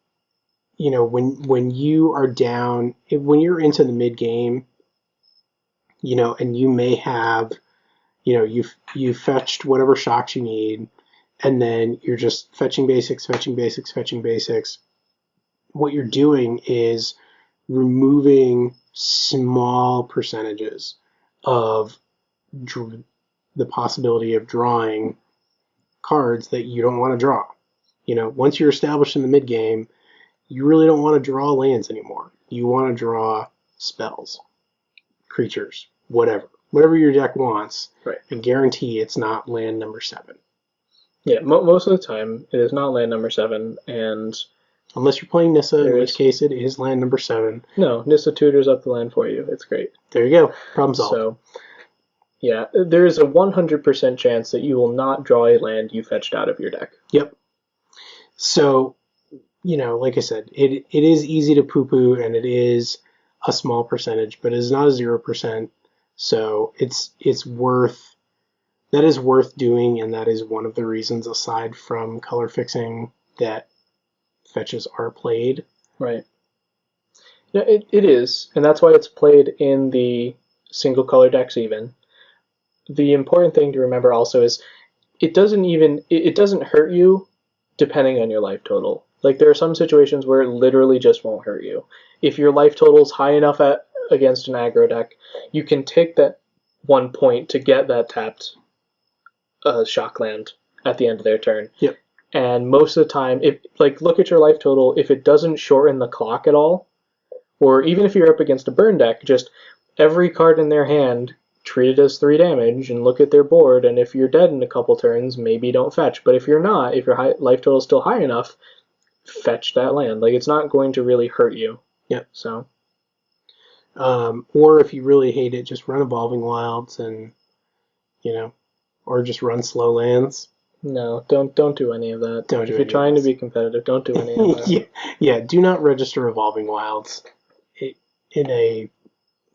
when you are down, when you're into the mid game, and you may have, you fetched whatever shocks you need, and then you're just fetching basics. What you're doing is removing small percentages of the possibility of drawing cards that you don't want to draw. Once you're established in the mid game, you really don't want to draw lands anymore. You want to draw spells, creatures, whatever your deck wants. Right. And guarantee it's not land number 7. Yeah, most of the time it is not land number 7, and unless you're playing Nissa, in which case it is land number 7. No, Nissa tutors up the land for you. It's great. There you go. Problem solved. So, yeah, there is a 100% chance that you will not draw a land you fetched out of your deck. Yep. So, like I said, it is easy to poo-poo, and it is a small percentage, but it is not a 0%. So that is worth doing, and that is one of the reasons, aside from color fixing, that fetches are played. Right. Yeah, it is, and that's why it's played in the single color decks even. The important thing to remember also is it doesn't hurt you depending on your life total. Like, there are some situations where it literally just won't hurt you. If your life total's high enough against an aggro deck, you can take that 1 point to get that tapped shock land at the end of their turn. Yep. And most of the time, look at your life total. If it doesn't shorten the clock at all, or even if you're up against a burn deck, just every card in their hand, treat it as 3 damage and look at their board, and if you're dead in a couple turns, maybe don't fetch. But if you're not, if your life total is still high enough, fetch that land. Like, it's not going to really hurt you. Yep. So. Or if you really hate it, just run Evolving Wilds and, or just run slow lands. No, don't do any of that. Don't do if you're trying to be competitive, don't do any of that. Yeah, do not register Evolving Wilds in a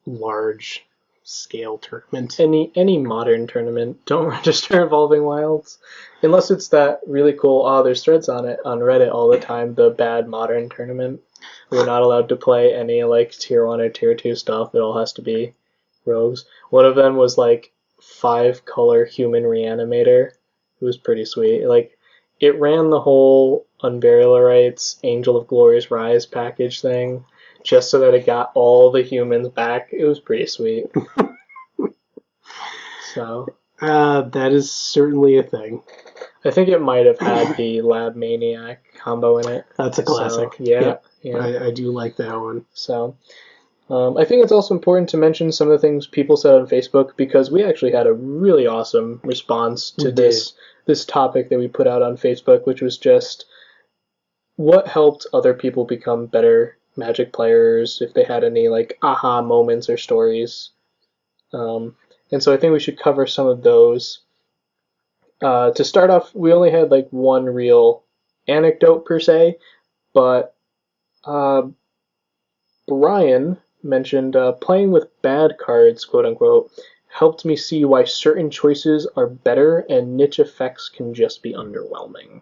large scale tournament. Any modern tournament, don't register Evolving Wilds. Unless it's that really cool, there's threads on it on Reddit all the time, the bad modern tournament. We're not allowed to play any tier 1 or tier 2 stuff. It all has to be rogues. One of them was 5-color human reanimator. It was pretty sweet. It ran the whole Unburialrites Angel of Glory's Rise package thing just so that it got all the humans back. It was pretty sweet. So that is certainly a thing. I think it might have had the Lab Maniac combo in it. That's a classic. So, yeah. I do like that one. So I think it's also important to mention some of the things people said on Facebook, because we actually had a really awesome response to this topic that we put out on Facebook, which was just what helped other people become better Magic players, if they had any aha moments or stories. And so I think we should cover some of those. To start off, we only had one real anecdote per se, but Brian mentioned playing with bad cards, quote unquote, helped me see why certain choices are better and niche effects can just be underwhelming.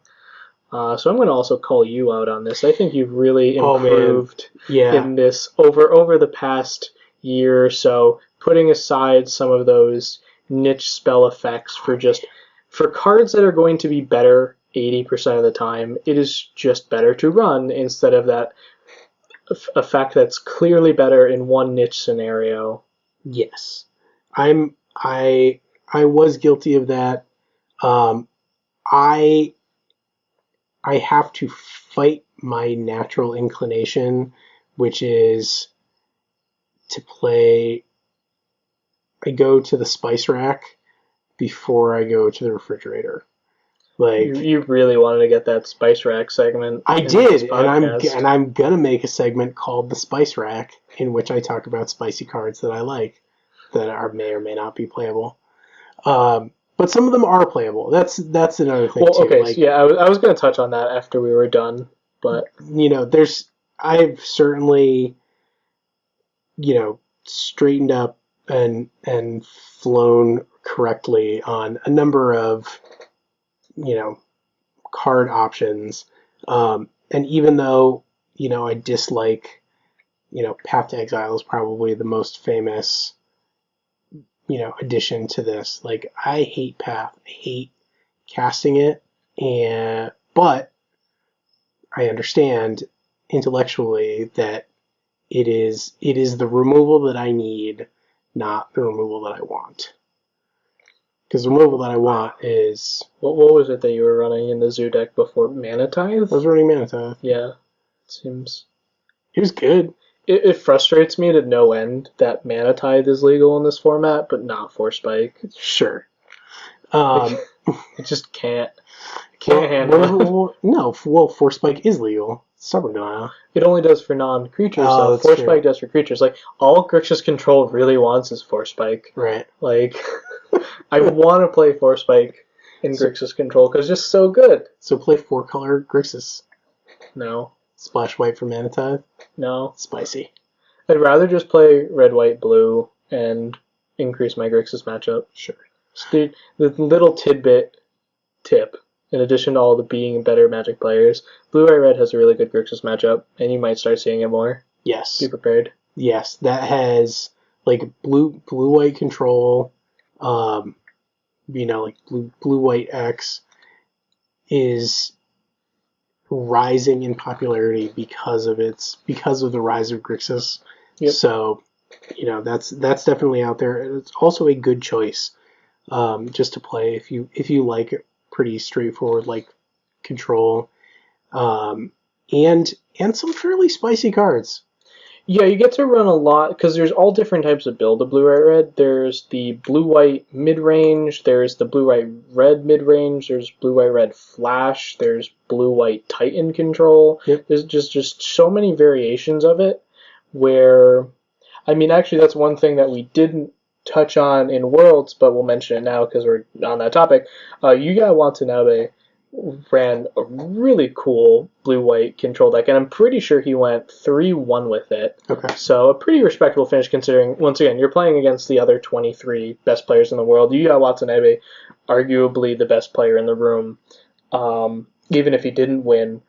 So I'm going to also call you out on this. I think you've really improved in this over the past year or so, putting aside some of those niche spell effects for cards that are going to be better 80% of the time. It is just better to run instead of that effect that's clearly better in one niche scenario. Yes. I was guilty of that. I have to fight my natural inclination, which is to play. I go to the spice rack before I go to the refrigerator. You really wanted to get that spice rack segment. I did, and I'm gonna make a segment called the Spice Rack, in which I talk about spicy cards that I like, that may or may not be playable. But some of them are playable. That's another thing too. Okay, I was going to touch on that after we were done, but I've certainly, straightened up and flown correctly on a number of card options. And even though, I dislike, Path to Exile is probably the most famous, addition to this. Like, I hate Path. I hate casting it, but I understand intellectually that it is the removal that I need, not the removal that I want. Because the removal that I want is... What was it that you were running in the Zoo deck before? Mana Tithe? I was running Mana Tithe. Yeah. Seems... It was good. It frustrates me to no end that Mana Tithe is legal in this format, but not Force Spike. Sure. I just can't. Can't handle it. No, well, Force Spike is legal. Stubborn Denial. It only does for non-creatures, though. Force Spike does for creatures. Like, all Grixis Control really wants is Force Spike. Right. Like, I want to play Force Spike in Grixis Control because it's just so good. So play 4-color Grixis. No. Splash white for Mana Tithe? No. Spicy. I'd rather just play red, white, blue and increase my Grixis matchup. Sure. The little tidbit tip, in addition to all the being better Magic players, blue, white, red has a really good Grixis matchup, and you might start seeing it more. Yes. Be prepared. Yes, that has like blue white control, like blue white X is rising in popularity because of the rise of Grixis. Yep. So, that's definitely out there. It's also a good choice, just to play if you like it pretty straightforward like control, and some fairly spicy cards. Yeah, you get to run a lot, because there's all different types of build of blue, white, red. There's the blue-white mid-range, there's the blue-white red mid-range, there's blue-white red flash, there's blue-white titan control. Yep. There's just so many variations of it, where, I mean, actually that's one thing that we didn't touch on in Worlds, but we'll mention it now because we're on that topic. Yuya Watanabe ran a really cool blue-white control deck, and I'm pretty sure he went 3-1 with it. Okay. So a pretty respectable finish considering, once again, you're playing against the other 23 best players in the world. Yuya Watanabe, arguably the best player in the room, even if he didn't win.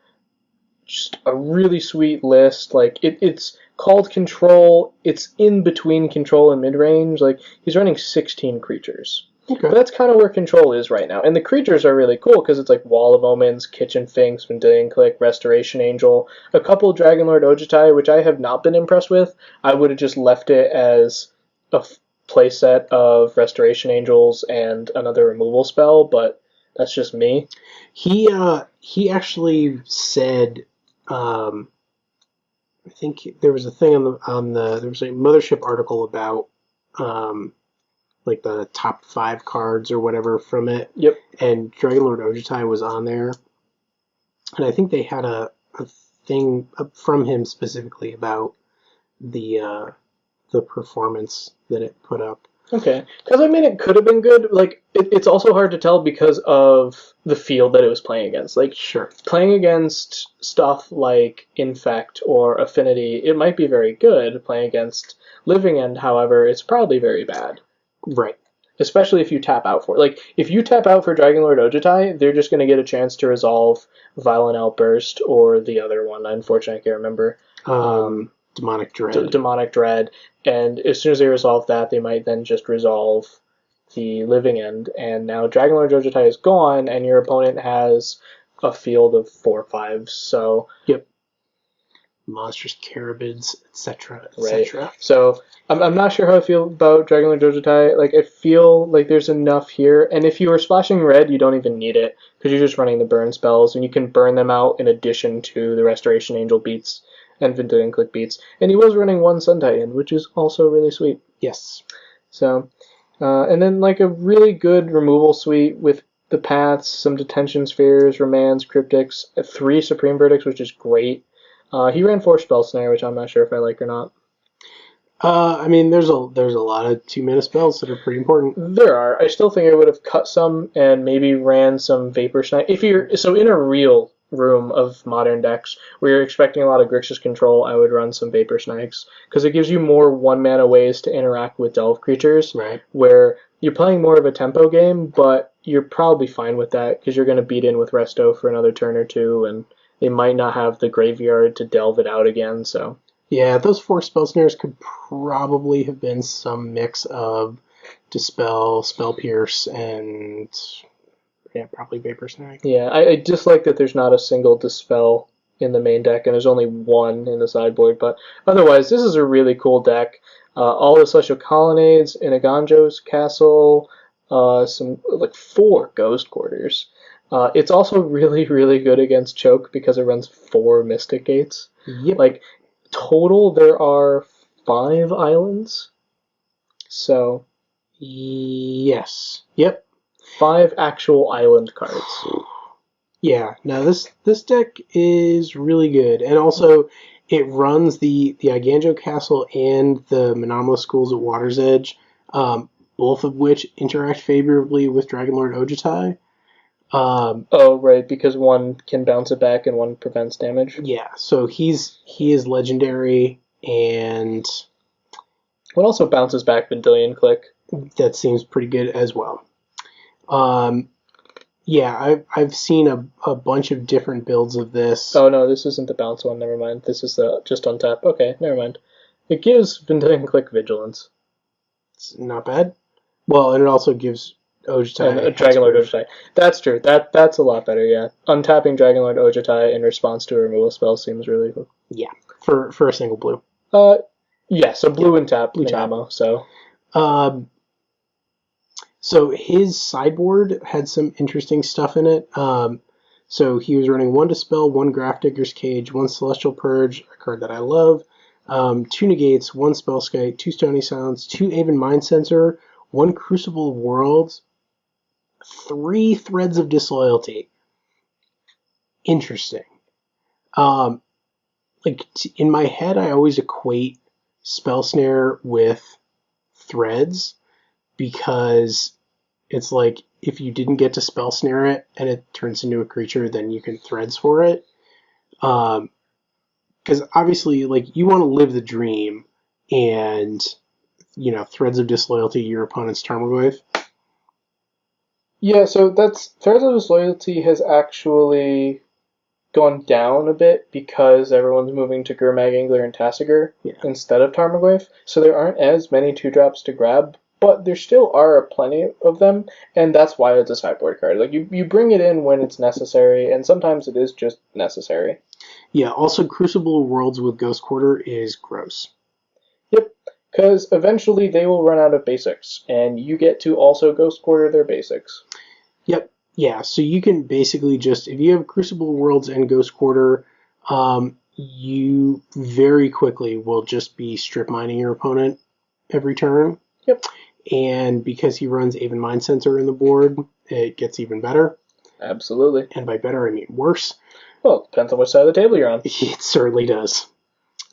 Just a really sweet list. Like, it's called control. It's in between control and mid-range. Like, he's running 16 creatures. Okay. But that's kind of where control is right now. And the creatures are really cool because it's like Wall of Omens, Kitchen Finks, Vendilion Click, Restoration Angel, a couple Dragonlord Ojutai, which I have not been impressed with. I would have just left it as a playset of Restoration Angels and another removal spell, but that's just me. He actually said, I think there was a thing there was a Mothership article about like the top 5 cards or whatever from it. Yep. And Dragonlord Ojutai was on there. And I think they had a thing from him specifically about the performance that it put up. Okay. Because, I mean, it could have been good. Like, it's also hard to tell because of the field that it was playing against. Like, sure, playing against stuff like Infect or Affinity, it might be very good. Playing against Living End, however, it's probably very bad. Right. Especially if you tap out for it. Like, if you tap out for Dragonlord Ojutai, they're just going to get a chance to resolve Violent Outburst or the other one. Unfortunately, I can't remember. Demonic Dread. Demonic Dread. And as soon as they resolve that, they might then just resolve the Living End. And now Dragonlord Ojutai is gone, and your opponent has a field of 4/5s. So, yep. Monstrous Carabids, etc., etc. Right. So I'm not sure how I feel about Dragonlord Ojutai. Like, I feel like there's enough here, and if you were splashing red, you don't even need it because you're just running the burn spells, and you can burn them out in addition to the Restoration Angel beats and Vendilion Click beats. And he was running 1 Sun Titan, which is also really sweet. Yes. So, and then like a really good removal suite with the paths, some detention spheres, remands, cryptics, 3 Supreme Verdicts, which is great. He ran 4 Spell Snare, which I'm not sure if I like or not. I mean, there's a lot of 2-mana spells that are pretty important. There are. I still think I would have cut some and maybe ran some Vapor Snipe. So in a real room of modern decks where you're expecting a lot of Grixis control, I would run some Vapor Snipes because it gives you more 1-mana ways to interact with Delve creatures. Right. Where You're playing more of a tempo game, but you're probably fine with that because you're going to beat in with Resto for another turn or two, and they might not have the graveyard to delve it out again. So Yeah, those 4 spell snares could probably have been some mix of Dispel, Spell Pierce, and yeah, probably Vapor Snag. yeah, I dislike that there's not a single Dispel in the main deck, and there's only one in the sideboard. But otherwise, this is a really cool deck. All the Celestial Colonnades, Inaganjo's Castle, some like 4 Ghost Quarters. It's also really, really good against Choke because it runs 4 Mystic Gates. Yep. Like, total, there are 5 islands. So, Yes. Yep. 5 actual island cards. Yeah. Now this deck is really good, and also it runs the Iganjo Castle and the Monomalous Schools at Water's Edge, both of which interact favorably with Dragonlord Ojutai. Oh, right, because one can bounce it back and one prevents damage. Yeah. So he is legendary, and What also bounces back Vendilion Click. that seems pretty good as well. Yeah, I've seen a bunch of different builds of this. Oh no, this isn't the bounce one, never mind. This is the just untap. Okay, never mind. It gives Vendilion Click Vigilance. It's not bad. Well, and it also gives Ojutai And Dragonlord Ojutai. That's true. That's a lot better, yeah. Untapping Dragonlord Ojutai in response to a removal spell seems really cool. Yeah, for a single blue. Yes, a blue and tap Blue tap. ammo, so. So his sideboard had some interesting stuff in it. So he was running 1 Dispel, 1 Grafdigger's Cage, 1 Celestial Purge, a card that I love, 2 Negates, 1 Spellskite, 2 Stony Silence, 2 Aven Mind Sensor, 1 Crucible of Worlds, 3 Threads of Disloyalty. Interesting. In my head, I always equate Spell Snare with Threads, because it's like if you didn't get to Spell Snare it and it turns into a creature, then you can Threads for it. Because obviously, like, you want to live the dream, and Threads of Disloyalty, your opponent's Tarmogoyf. Yeah, so Threads of Disloyalty has actually gone down a bit because everyone's moving to Gurmag Angler and Tassiger instead of Tarmogoyf, so there aren't as many 2-drops to grab, but there still are plenty of them, and that's why it's a sideboard card. Like, you bring it in when it's necessary, and sometimes it is just necessary. Yeah, also Crucible of Worlds with Ghost Quarter is gross. Yep, because eventually they will run out of basics, and you get to also Ghost Quarter their basics. Yep. Yeah, so you can basically just, if you have Crucible of Worlds and Ghost Quarter, you very quickly will just be strip mining your opponent every turn. Yep. And because he runs Aven Mind Sensor in the board, it gets even better. Absolutely. And by better, I mean worse. Well, it depends on which side of the table you're on. It certainly does.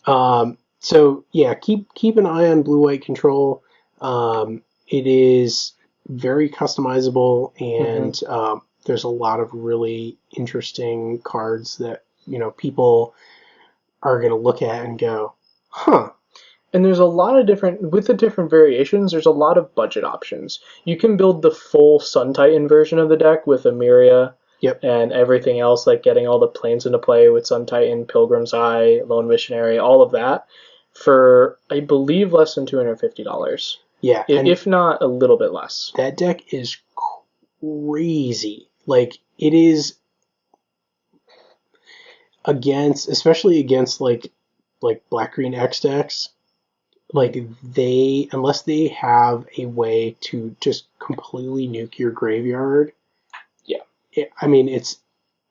So yeah, keep an eye on blue-white control. It is very customizable, and there's a lot of really interesting cards that people are going to look at and go, huh. And there's a lot of with the different variations, there's a lot of budget options. You can build the full Sun Titan version of the deck with Emiria and everything else, like getting all the planes into play with Sun Titan, Pilgrim's Eye, Lone Missionary, all of that, for, I believe, less than $250. Yeah. If not a little bit less. That deck is crazy. Like, it is especially against like black-green X decks, like, unless they have a way to just completely nuke your graveyard. Yeah. It's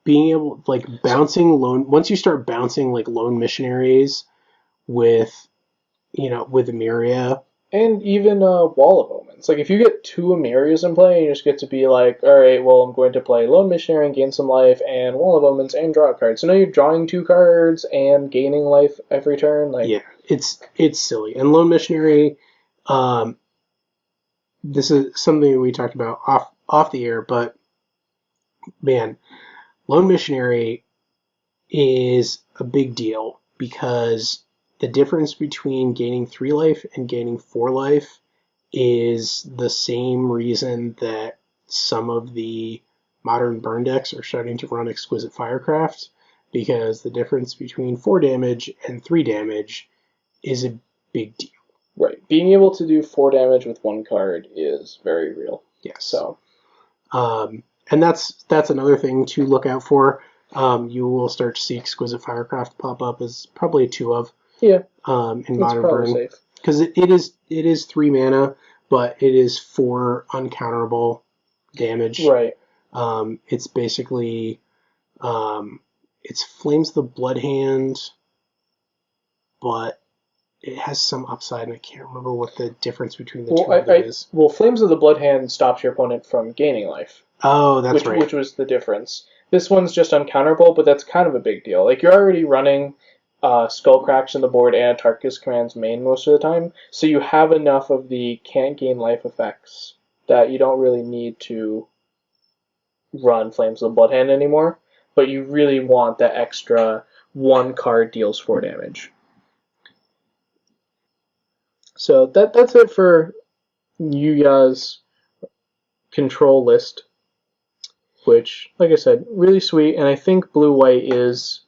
being able, like, bouncing once you start bouncing, like, Lone Missionaries with Emiria. And even Wall of Omens. Like, if you get 2 Emirias in play, you just get to be like, alright, well, I'm going to play Lone Missionary and gain some life, and Wall of Omens, and draw a card. So now you're drawing 2 cards and gaining life every turn. Like, yeah, it's silly. And Lone Missionary, this is something we talked about off the air, but, man, Lone Missionary is a big deal, because the difference between gaining 3 life and gaining 4 life is the same reason that some of the modern burn decks are starting to run Exquisite Firecraft, because the difference between 4 damage and 3 damage is a big deal. Right. Being able to do 4 damage with 1 card is very real. Yes. So, and that's another thing to look out for. You will start to see Exquisite Firecraft pop up as probably a 2-of. Yeah. In Modern Burn. Safe. Because it is 3 mana, but it is 4 uncounterable damage. Right. It's basically it's Flames of the Blood Hand, but it has some upside, and I can't remember what the difference between the two of them is. Well, Flames of the Blood Hand stops your opponent from gaining life. Oh, that's right. Which was the difference. This one's just uncounterable, but that's kind of a big deal. Like, you're already running Skullcracks in the board and Atarkus Command's main most of the time, so you have enough of the can't gain life effects that you don't really need to run Flames of the Blood Hand anymore, but you really want that extra 1 card deals 4 damage. So that's it for Yuya's control list, which, like I said, really sweet, and I think blue-white is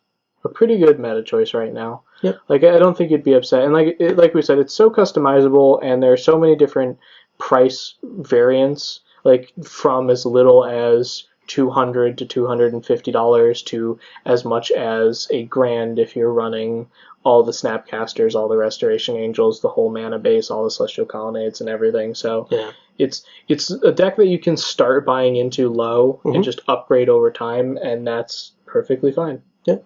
a pretty good meta choice right now. Yep. Like, I don't think you'd be upset, and like we said, it's so customizable, and there are so many different price variants, like from as little as $200 to $250 to as much as $1,000 if you're running all the Snapcasters, all the Restoration Angels, the whole mana base, all the Celestial Colonnades, and everything. So yeah. It's a deck that you can start buying into low and just upgrade over time, and that's perfectly fine. Yeah.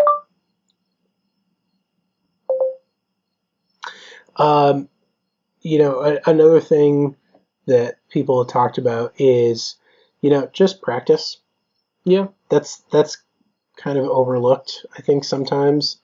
Another thing that people have talked about is, just practice. Yeah. That's kind of overlooked, I think, sometimes.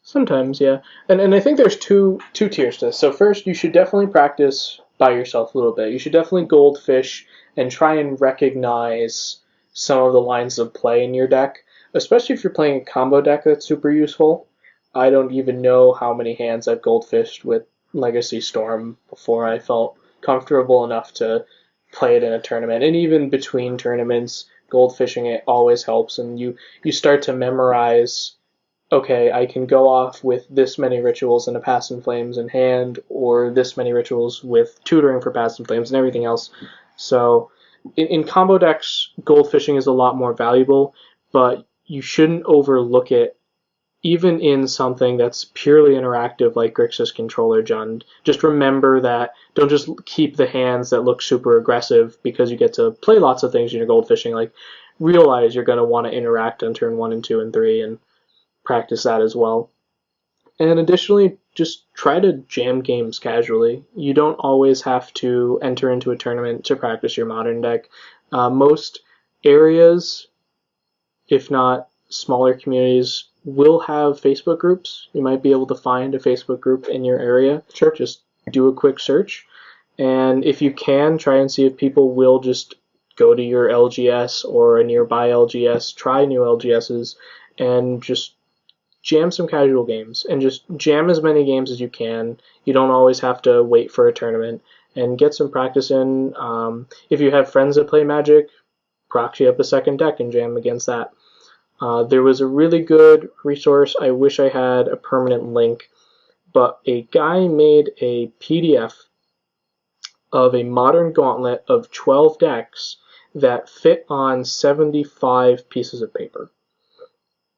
Sometimes, yeah. And I think there's two tiers to this. So first, you should definitely practice by yourself a little bit. You should definitely goldfish and try and recognize some of the lines of play in your deck, especially if you're playing a combo deck that's super useful. I don't even know how many hands I've goldfished with Legacy Storm before I felt comfortable enough to play it in a tournament. And even between tournaments, goldfishing it always helps, and you start to memorize, okay, I can go off with this many rituals and a Past in Flames in hand, or this many rituals with tutoring for Past in Flames and everything else. So in combo decks, goldfishing is a lot more valuable, but you shouldn't overlook it even in something that's purely interactive like Grixis Controller Jund. Just remember that don't just keep the hands that look super aggressive because you get to play lots of things in your goldfishing. Like, realize you're going to want to interact on turn 1 and 2 and 3 and practice that as well. And additionally, just try to jam games casually. You don't always have to enter into a tournament to practice your modern deck. Most areas, if not smaller communities, will have Facebook groups. You might be able to find a Facebook group in your area. Sure. Just do a quick search. And if you can, try and see if people will just go to your LGS or a nearby LGS, try new LGSs, and just jam some casual games. And just jam as many games as you can. You don't always have to wait for a tournament. And get some practice in. If you have friends that play Magic, proxy up a second deck and jam against that. There was a really good resource. I wish I had a permanent link, but a guy made a PDF of a modern gauntlet of 12 decks that fit on 75 pieces of paper.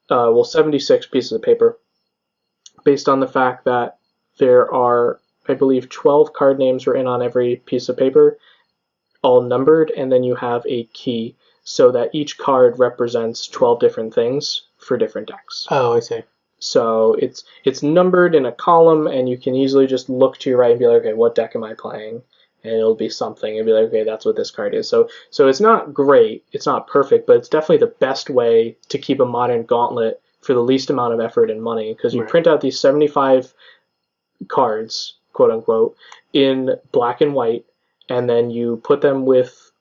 76 pieces of paper, based on the fact that there are, I believe, 12 card names written on every piece of paper, all numbered, and then you have a key, so that each card represents 12 different things for different decks. Oh, I see. So it's numbered in a column, and you can easily just look to your right and be like, okay, what deck am I playing? And it'll be something, and be like, okay, that's what this card is. So it's not great, it's not perfect, but it's definitely the best way to keep a modern gauntlet for the least amount of effort and money, because you print out these 75 cards, quote unquote, in black and white, and then you put them with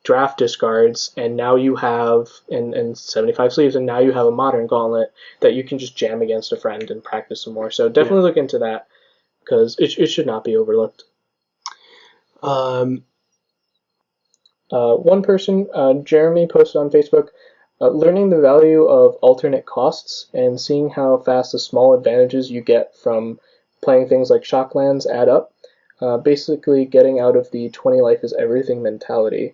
draft discards, and now you have and 75 sleeves, and now you have a modern gauntlet that you can just jam against a friend and practice some more. So definitely look into that, because it should not be overlooked. Um, One person, Jeremy, posted on Facebook, learning the value of alternate costs and seeing how fast the small advantages you get from playing things like Shocklands add up. Basically, getting out of the 20 life is everything mentality.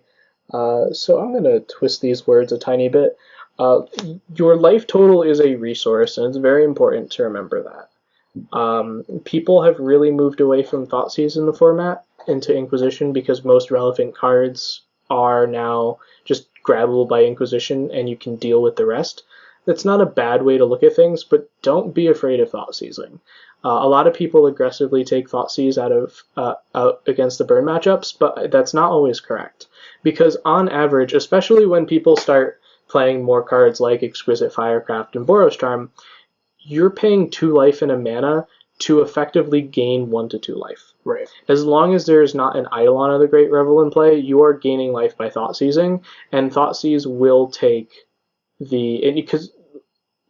So I'm going to twist these words a tiny bit. Your life total is a resource, and it's very important to remember that. People have really moved away from Thoughtseize in the format into Inquisition because most relevant cards are now just grabbable by Inquisition and you can deal with the rest. That's not a bad way to look at things, but don't be afraid of Thoughtseizing. A lot of people aggressively take Thoughtseize out against the burn matchups, but that's not always correct. Because on average, especially when people start playing more cards like Exquisite Firecraft and Boros Charm, you're paying 2 life and a mana to effectively gain 1 to 2 life. Right. As long as there's not an Eidolon of the Great Revel in play, you are gaining life by Thoughtseizing, and Thoughtseize will take because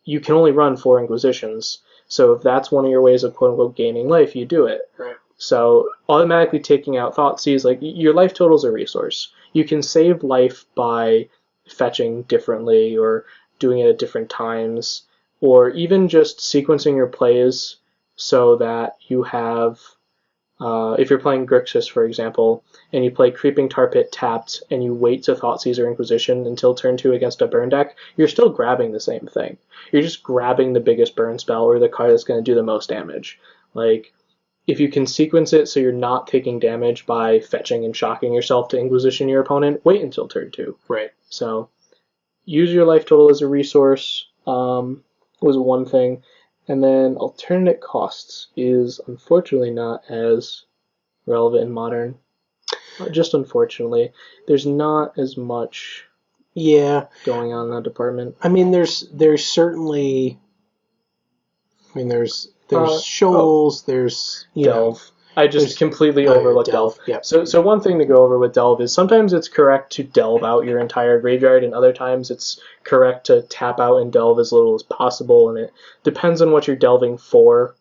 you can only run 4 Inquisitions, so if that's one of your ways of quote-unquote gaining life, you do it. Right. So automatically taking out Thoughtseize, like, your life total is a resource. You can save life by fetching differently or doing it at different times, or even just sequencing your plays so that you have, if you're playing Grixis, for example, and you play Creeping Tar Pit tapped and you wait to Thoughtseize or Inquisition until turn 2 against a burn deck, you're still grabbing the same thing. You're just grabbing the biggest burn spell or the card that's going to do the most damage. Like, if you can sequence it so you're not taking damage by fetching and shocking yourself to Inquisition your opponent, wait until turn 2. Right. So use your life total as a resource was one thing. And then alternate costs is unfortunately not as relevant in Modern. Just unfortunately. There's not as much going on in that department. I mean, there's certainly... I mean, there's Shoals, there's... Delve. I just completely overlooked Delve. Yeah. So one thing to go over with Delve is sometimes it's correct to delve out your entire graveyard, and other times it's correct to tap out and delve as little as possible, and it depends on what you're delving for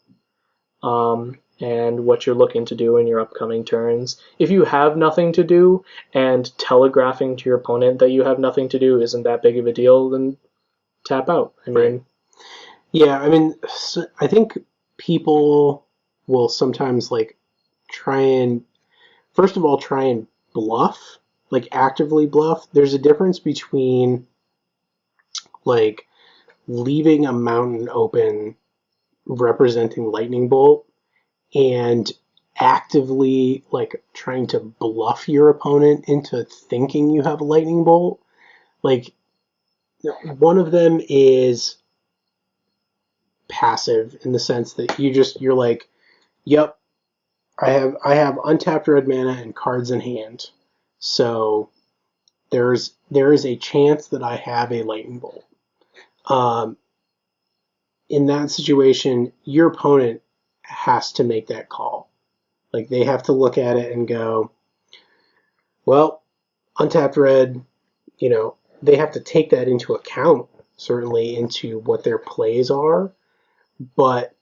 and what you're looking to do in your upcoming turns. If you have nothing to do and telegraphing to your opponent that you have nothing to do isn't that big of a deal, then tap out. I mean... Yeah, I mean, I think people will sometimes, like, try and bluff, like actively bluff. There's a difference between, like, leaving a mountain open representing lightning bolt and actively, like, trying to bluff your opponent into thinking you have a lightning bolt. Like, one of them is passive in the sense that you're like, yep, I have untapped red mana and cards in hand, so there is a chance that I have a lightning bolt. In that situation, your opponent has to make that call. Like, they have to look at it and go, well, untapped red, they have to take that into account, certainly, into what their plays are, but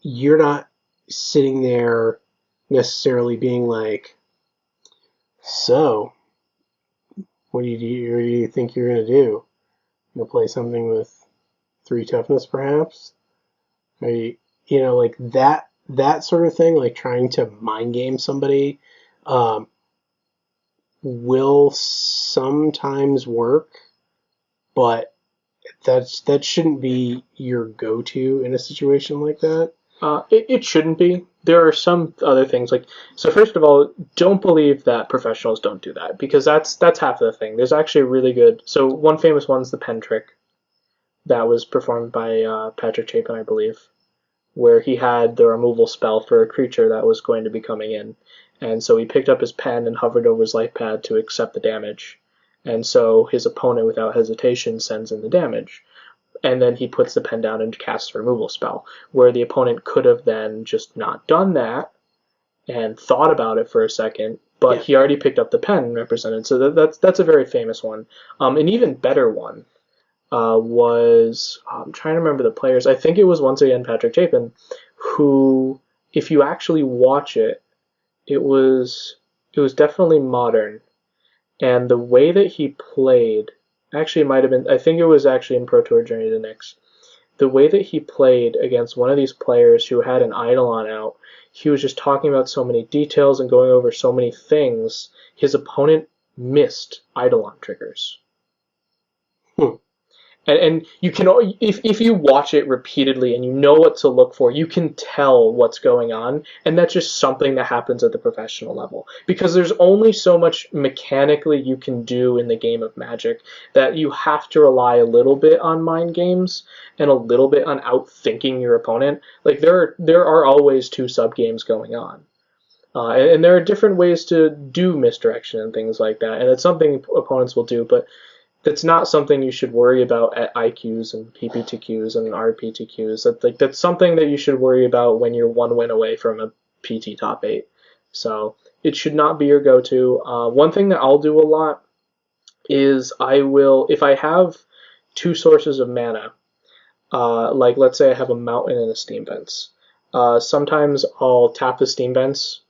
you're not sitting there necessarily being like, so, what do you think you're going to do? You going to play something with 3 toughness, perhaps? Are you, like that sort of thing, like trying to mind game somebody, will sometimes work, but that shouldn't be your go-to in a situation like that. It shouldn't be. There are some other things, like, so first of all, don't believe that professionals don't do that, because that's half of the thing. There's actually a really good, so one famous one's the pen trick that was performed by Patrick Chapin, I believe, where he had the removal spell for a creature that was going to be coming in, and so he picked up his pen and hovered over his life pad to accept the damage, and so his opponent, without hesitation, sends in the damage. And then he puts the pen down and casts a removal spell, where the opponent could have then just not done that and thought about it for a second, but he already picked up the pen and represented. So that's a very famous one. An even better one was, I'm trying to remember the players. I think it was once again Patrick Chapin, who, if you actually watch it, it was definitely modern, and the way that he played, actually it might have been, I think it was actually in Pro Tour Journey to Nyx. The way that he played against one of these players who had an Eidolon out, he was just talking about so many details and going over so many things. His opponent missed Eidolon triggers. And you can, if you watch it repeatedly and you know what to look for, you can tell what's going on, and that's just something that happens at the professional level. Because there's only so much mechanically you can do in the game of Magic that you have to rely a little bit on mind games and a little bit on outthinking your opponent. Like there are always two sub games going on. And there are different ways to do misdirection and things like that, and it's something opponents will do, but that's not something you should worry about at IQs and PPTQs and RPTQs. That's something that you should worry about when you're one win away from a PT top 8. So it should not be your go-to. One thing that I'll do a lot is I will, if I have two sources of mana, like let's say I have a mountain and a steam fence, sometimes I'll tap the steam fence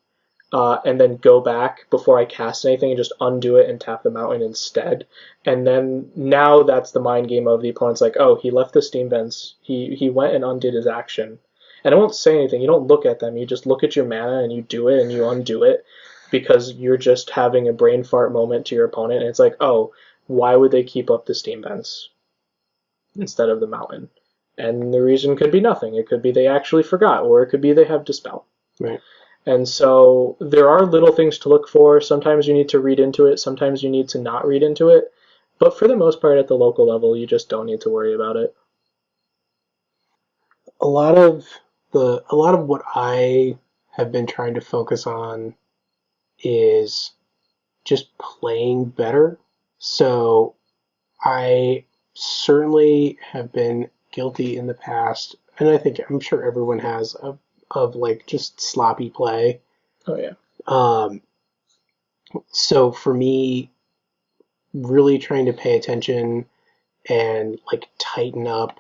and then go back before I cast anything and just undo it and tap the mountain instead. And then now that's the mind game of the opponent's like, oh, he left the steam vents. He went and undid his action. And I won't say anything. You don't look at them. You just look at your mana and you do it and you undo it because you're just having a brain fart moment to your opponent. And it's like, oh, why would they keep up the steam vents instead of the mountain? And the reason could be nothing. It could be they actually forgot, or it could be they have Dispel. Right. And so there are little things to look for. Sometimes you need to read into it. Sometimes you need to not read into it. But for the most part, at the local level, you just don't need to worry about it. A lot of what I have been trying to focus on is just playing better. So I certainly have been guilty in the past, and I'm sure everyone has, of like just sloppy play. Oh yeah. So for me, really trying to pay attention and like tighten up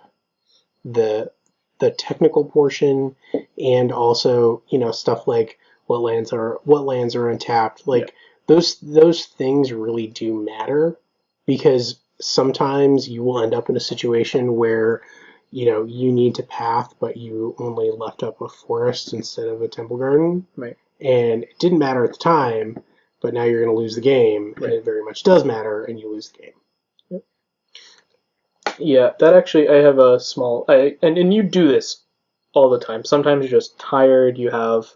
the technical portion, and also stuff like what lands are untapped. Like those things really do matter, because sometimes you will end up in a situation where you need to path, but you only left up a forest instead of a temple garden. Right. And it didn't matter at the time, but now you're going to lose the game, and it very much does matter, and you lose the game. Yep. Yeah, that actually, I have a small, and you do this all the time. Sometimes you're just tired, you have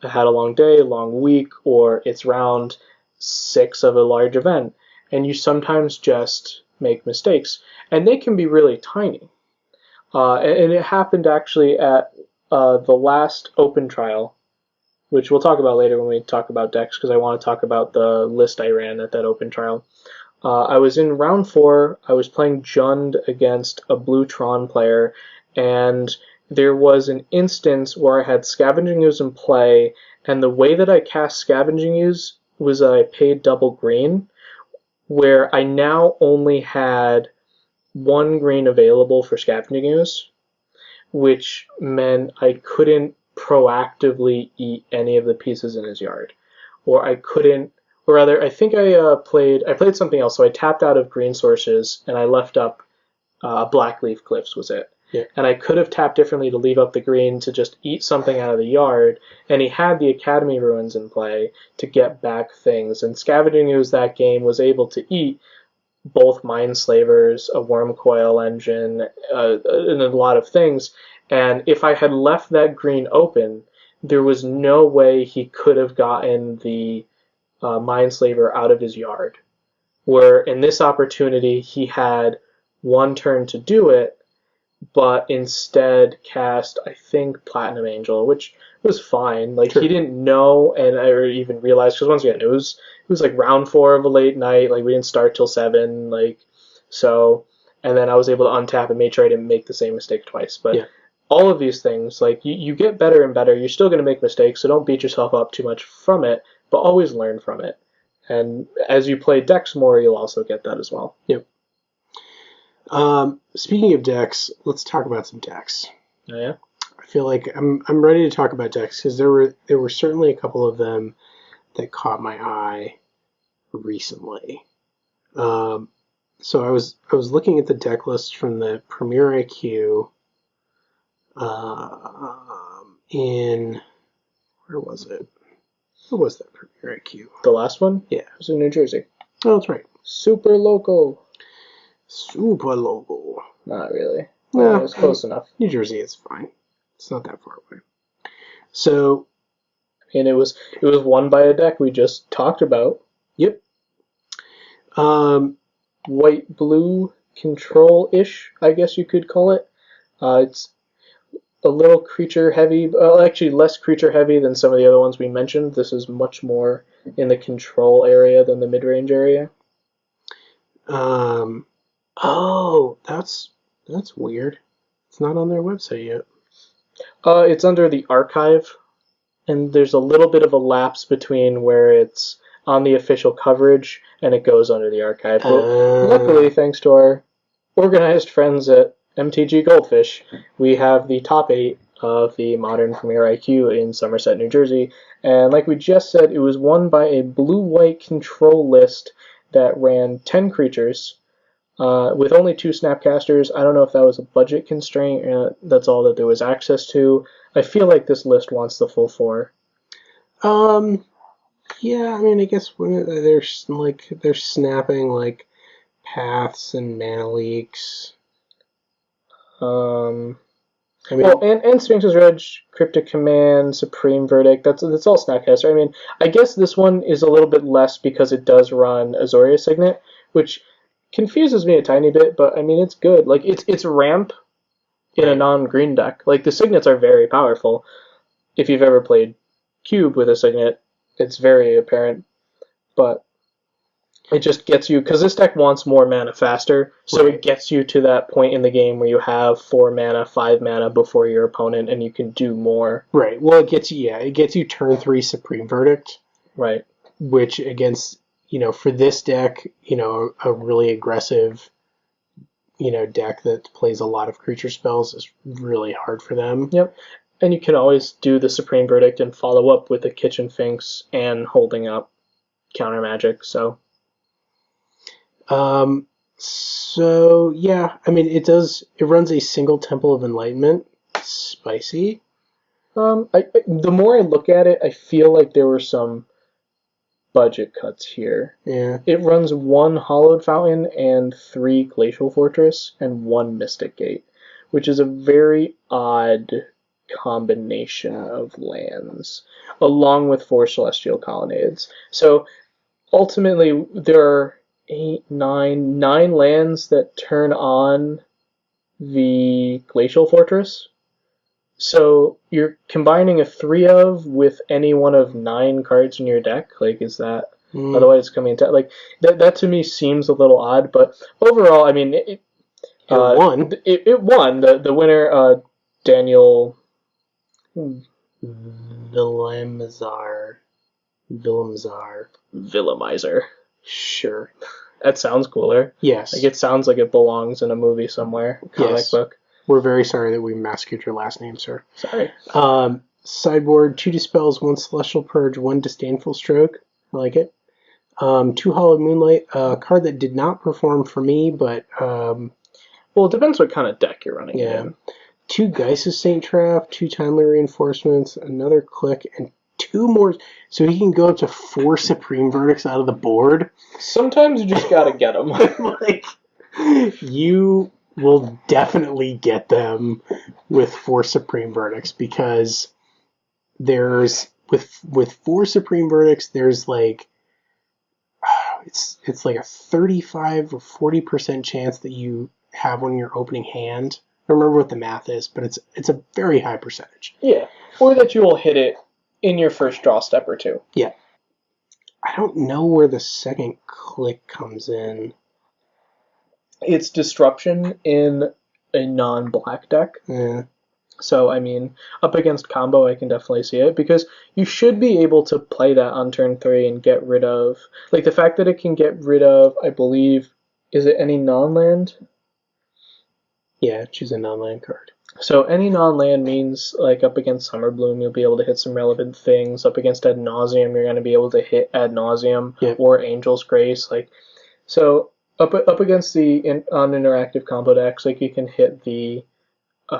had a long day, a long week, or it's round 6 of a large event, and you sometimes just make mistakes, and they can be really tiny. And it happened actually at the last Open trial, which we'll talk about later when we talk about decks, because I want to talk about the list I ran at that Open trial. I was in round 4. I was playing Jund against a blue Tron player, and there was an instance where I had Scavenging Ooze in play, and the way that I cast Scavenging Ooze was I paid double green, where I now only had 1 green available for Scavenging Ooze, which meant I couldn't proactively eat any of the pieces in his yard, or I couldn't, or rather, I think I played something else. So I tapped out of green sources and I left up Blackleaf Cliffs was it. Yeah. And I could have tapped differently to leave up the green to just eat something out of the yard, and he had the Academy Ruins in play to get back things. And Scavenging Ooze that game was able to eat both Mind Slavers, a Worm Coil engine, and a lot of things. And if I had left that green open, there was no way he could have gotten the Mindslaver out of his yard. Where in this opportunity, he had 1 turn to do it, but instead cast, I think, Platinum Angel, which was fine. Like, Sure. He didn't know, and I even realized, because once again, it was like round 4 of a late night. Like, we didn't start till 7. Like, so, and then I was able to untap and make sure I didn't make the same mistake twice. But all of these things, like, you get better and better. You're still going to make mistakes, so don't beat yourself up too much from it, but always learn from it. And as you play decks more, you'll also get that as well. Yep. Speaking of decks, let's talk about some decks. Oh, yeah? I feel like I'm ready to talk about decks because there were certainly a couple of them that caught my eye recently. So I was looking at the deck list from the Premier IQ in where was it? What was that Premier IQ? The last one? Yeah. It was in New Jersey. Oh, that's right. Super local. Super local. Not really. No, it was close enough. New Jersey is fine. It's not that far away. So, and it was won by a deck we just talked about. Yep. White blue control-ish, I guess you could call it. It's a little creature heavy, actually less creature heavy than some of the other ones we mentioned. This is much more in the control area than the mid-range area. Oh, that's weird. It's not on their website yet. It's under the archive, and there's a little bit of a lapse between where it's on the official coverage and it goes under the archive. But luckily, thanks to our organized friends at MTG Goldfish, we have the top 8 of the Modern Premier IQ in Somerset, New Jersey. And like we just said, it was won by a blue-white control list that ran 10 creatures with only 2 Snapcasters. I don't know if that was a budget constraint. That's all that there was access to. I feel like this list wants the full 4. Yeah, I mean, I guess when they're snapping like paths and mana leaks. I mean, well, and Sphinx's Reg, Cryptic Command, Supreme Verdict. That's all Snapcaster. I mean, I guess this one is a little bit less because it does run Azoria Signet, which confuses me a tiny bit. But I mean, it's good. Like it's ramp in a non-green deck. Like the Signets are very powerful. If you've ever played Cube with a Signet, it's very apparent. But it just gets you, because this deck wants more mana faster, so it gets you to that point in the game where you have 4 mana, 5 mana before your opponent, and you can do more. Right. Well, it gets you turn 3 Supreme Verdict. Right. Which against, for this deck, a really aggressive, deck that plays a lot of creature spells is really hard for them. Yep. And you can always do the Supreme Verdict and follow up with a Kitchen Finks and holding up counter magic, so... So yeah, I mean, it runs a single Temple of Enlightenment. Spicy. The more I look at it, I feel like there were some budget cuts here. Yeah. It runs 1 Hallowed Fountain and 3 Glacial Fortress and 1 Mystic Gate, which is a very odd combination of lands, along with 4 Celestial Colonnades. So ultimately, there are 9 lands that turn on the Glacial Fortress. So you're combining a 3 of with any one of 9 cards in your deck. Like, is that otherwise coming into like that to me seems a little odd. But overall, I mean, it won. It won. The winner, Daniel Willemizer. Sure. That sounds cooler. Yes. Like, it sounds like it belongs in a movie somewhere. Comic book. We're very sorry that we massacred your last name, sir. Sorry. Sideboard, 2 Dispels, 1 Celestial Purge, 1 Disdainful Stroke. I like it. 2 Hallowed Moonlight, a card that did not perform for me, but... well, it depends what kind of deck you're running in. 2 Geist of Saint Trap, 2 Timely Reinforcements, another Click, and 2 more, so he can go up to 4 Supreme Verdicts out of the board. Sometimes you just gotta get them. Like, you will definitely get them with 4 Supreme Verdicts, because there's with 4 Supreme Verdicts, there's like it's like a 35 or 40% chance that you have one in your opening hand. I don't remember what the math is, but it's a very high percentage. Yeah, or that you will hit it in your first draw step or 2. Yeah. I don't know where the second Click comes in. It's Disruption in a non-black deck. Yeah. So, I mean, up against combo, I can definitely see it, because you should be able to play that on turn 3 and get rid of... Like, the fact that it can get rid of, I believe... Is it any non-land? Yeah, choose a non-land card. So any non-land means, like, up against Summer Bloom, you'll be able to hit some relevant things. Up against Ad Nauseam, you're going to be able to hit Ad Nauseam or Angel's Grace. Like, so up against the uninteractive combo decks, like, you can hit the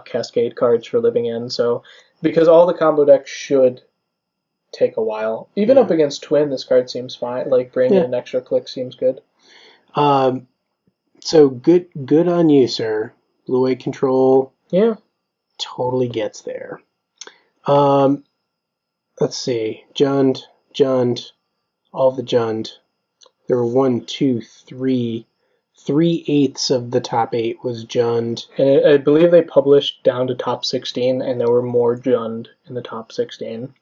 Cascade cards for Living End. So because all the combo decks should take a while. Even up against Twin, this card seems fine. Like, bringing in an extra click seems good. So good on you, sir. Blue-white control. Yeah. Totally gets there. Let's see. Jund, all the Jund. There were 3/8 of the top 8 was Jund. And I believe they published down to top 16, and there were more Jund in the top 16.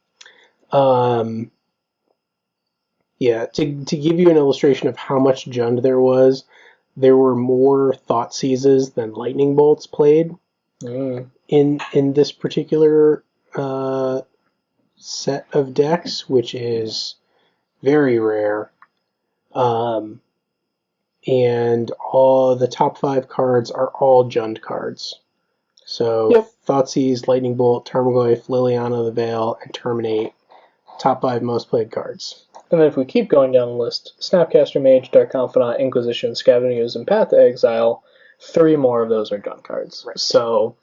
Yeah, to give you an illustration of how much Jund there were more Thoughtseizes than Lightning Bolts played in this particular set of decks, which is very rare. And all the top 5 cards are all Jund cards. So Thoughtseize, Lightning Bolt, Tarmogoyf, Liliana the Veil, and Terminate. Top 5 most played cards. And then if we keep going down the list, Snapcaster Mage, Dark Confidant, Inquisition, Scavengers, and Path to Exile, 3 more of those are Jund cards. Right. So,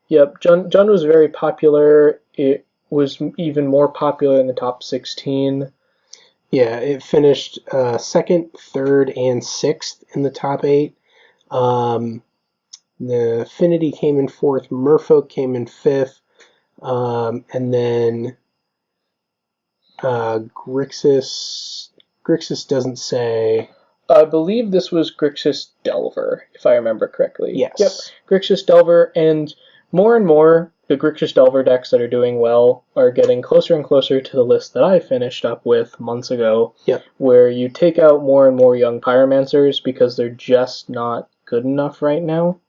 yep, Jund was very popular. It was even more popular in the top 16. Yeah, it finished 2nd, 3rd, and 6th in the top 8. The Affinity came in 4th, Merfolk came in 5th, and then Grixis doesn't say. I believe this was Grixis Delver, if I remember correctly. Yes. Yep, Grixis Delver, and more, the Grixis Delver decks that are doing well are getting closer and closer to the list that I finished up with months ago, where you take out more and more young Pyromancers because they're just not good enough right now.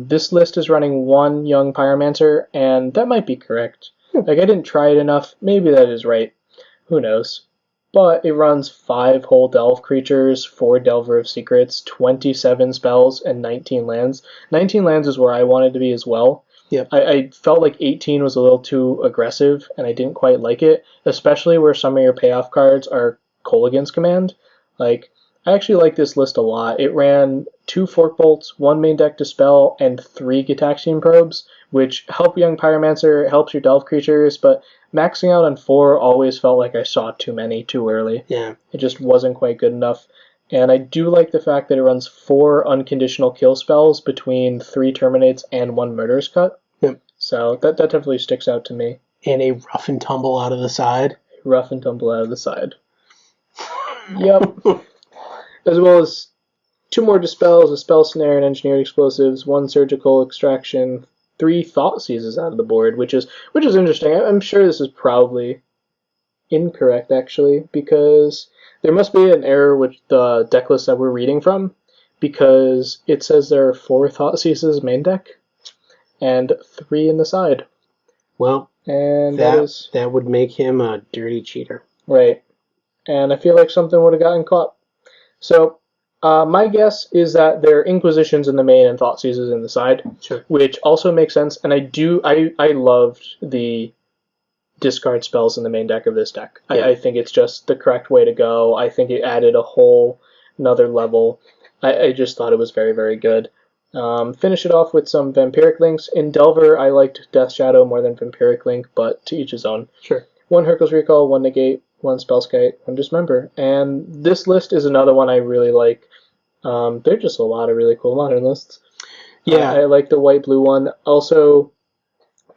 This list is running 1 young Pyromancer, and that might be correct. Like, I didn't try it enough. Maybe that is right. Who knows? But it runs 5 whole Delve creatures, 4 Delver of Secrets, 27 spells, and 19 lands. 19 lands is where I wanted to be as well. Yep. I felt like 18 was a little too aggressive, and I didn't quite like it, especially where some of your payoff cards are Kolaghan's Command. Like, I actually like this list a lot. It ran 2 Fork Bolts, 1 main deck Dispel, and 3 Gitaxian Probes, which help Young Pyromancer, helps your Delve creatures, but maxing out on 4 always felt like I saw too many too early. Yeah. It just wasn't quite good enough. And I do like the fact that it runs 4 unconditional kill spells between 3 Terminates and 1 Murderous Cut. Yep. So that definitely sticks out to me. And a Rough and Tumble out of the side. Rough and Tumble out of the side. Yep. As well as 2 more Dispels, a Spell Snare, and Engineered Explosives, 1 Surgical Extraction, 3 Thoughtseizes out of the board, which is interesting. I'm sure this is probably incorrect, actually, because there must be an error with the deck list that we're reading from, because it says there are 4 Thoughtseizes main deck, and 3 in the side. Well, and that would make him a dirty cheater. Right. And I feel like something would have gotten caught. So, my guess is that there are Inquisitions in the main and Thoughtseizes in the side, which also makes sense. And I loved the discard spells in the main deck of this deck. Yeah. I think it's just the correct way to go. I think it added a whole another level. I just thought it was very, very good. Finish it off with some Vampiric Links. In Delver, I liked Death Shadow more than Vampiric Link, but to each his own. Sure. 1 Hercules Recall, 1 Negate, 1 Spellskite, 1 Dismember. And this list is another one I really like. There are just a lot of really cool modern lists. Yeah. I like the white-blue one. Also...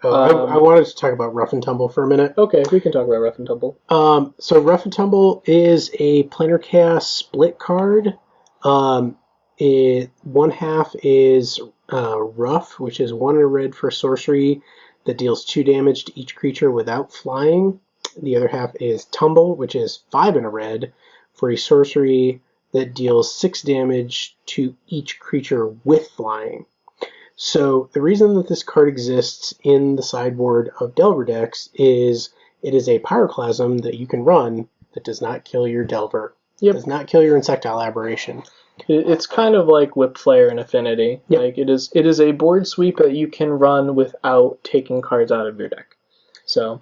I wanted to talk about Rough and Tumble for a minute. Okay, we can talk about Rough and Tumble. So Rough and Tumble is a Planar Chaos split card. 1/2 is Rough, which is 1 in a red for sorcery that deals 2 damage to each creature without flying. The other half is Tumble, which is 5 in a red for a sorcery that deals 6 damage to each creature with flying. So the reason that this card exists in the sideboard of Delver decks is it is a Pyroclasm that you can run that does not kill your Delver. Yep. Does not kill your Insectile Aberration. It's kind of like Whip Flare and Affinity. Yep. Like it is a board sweep that you can run without taking cards out of your deck. So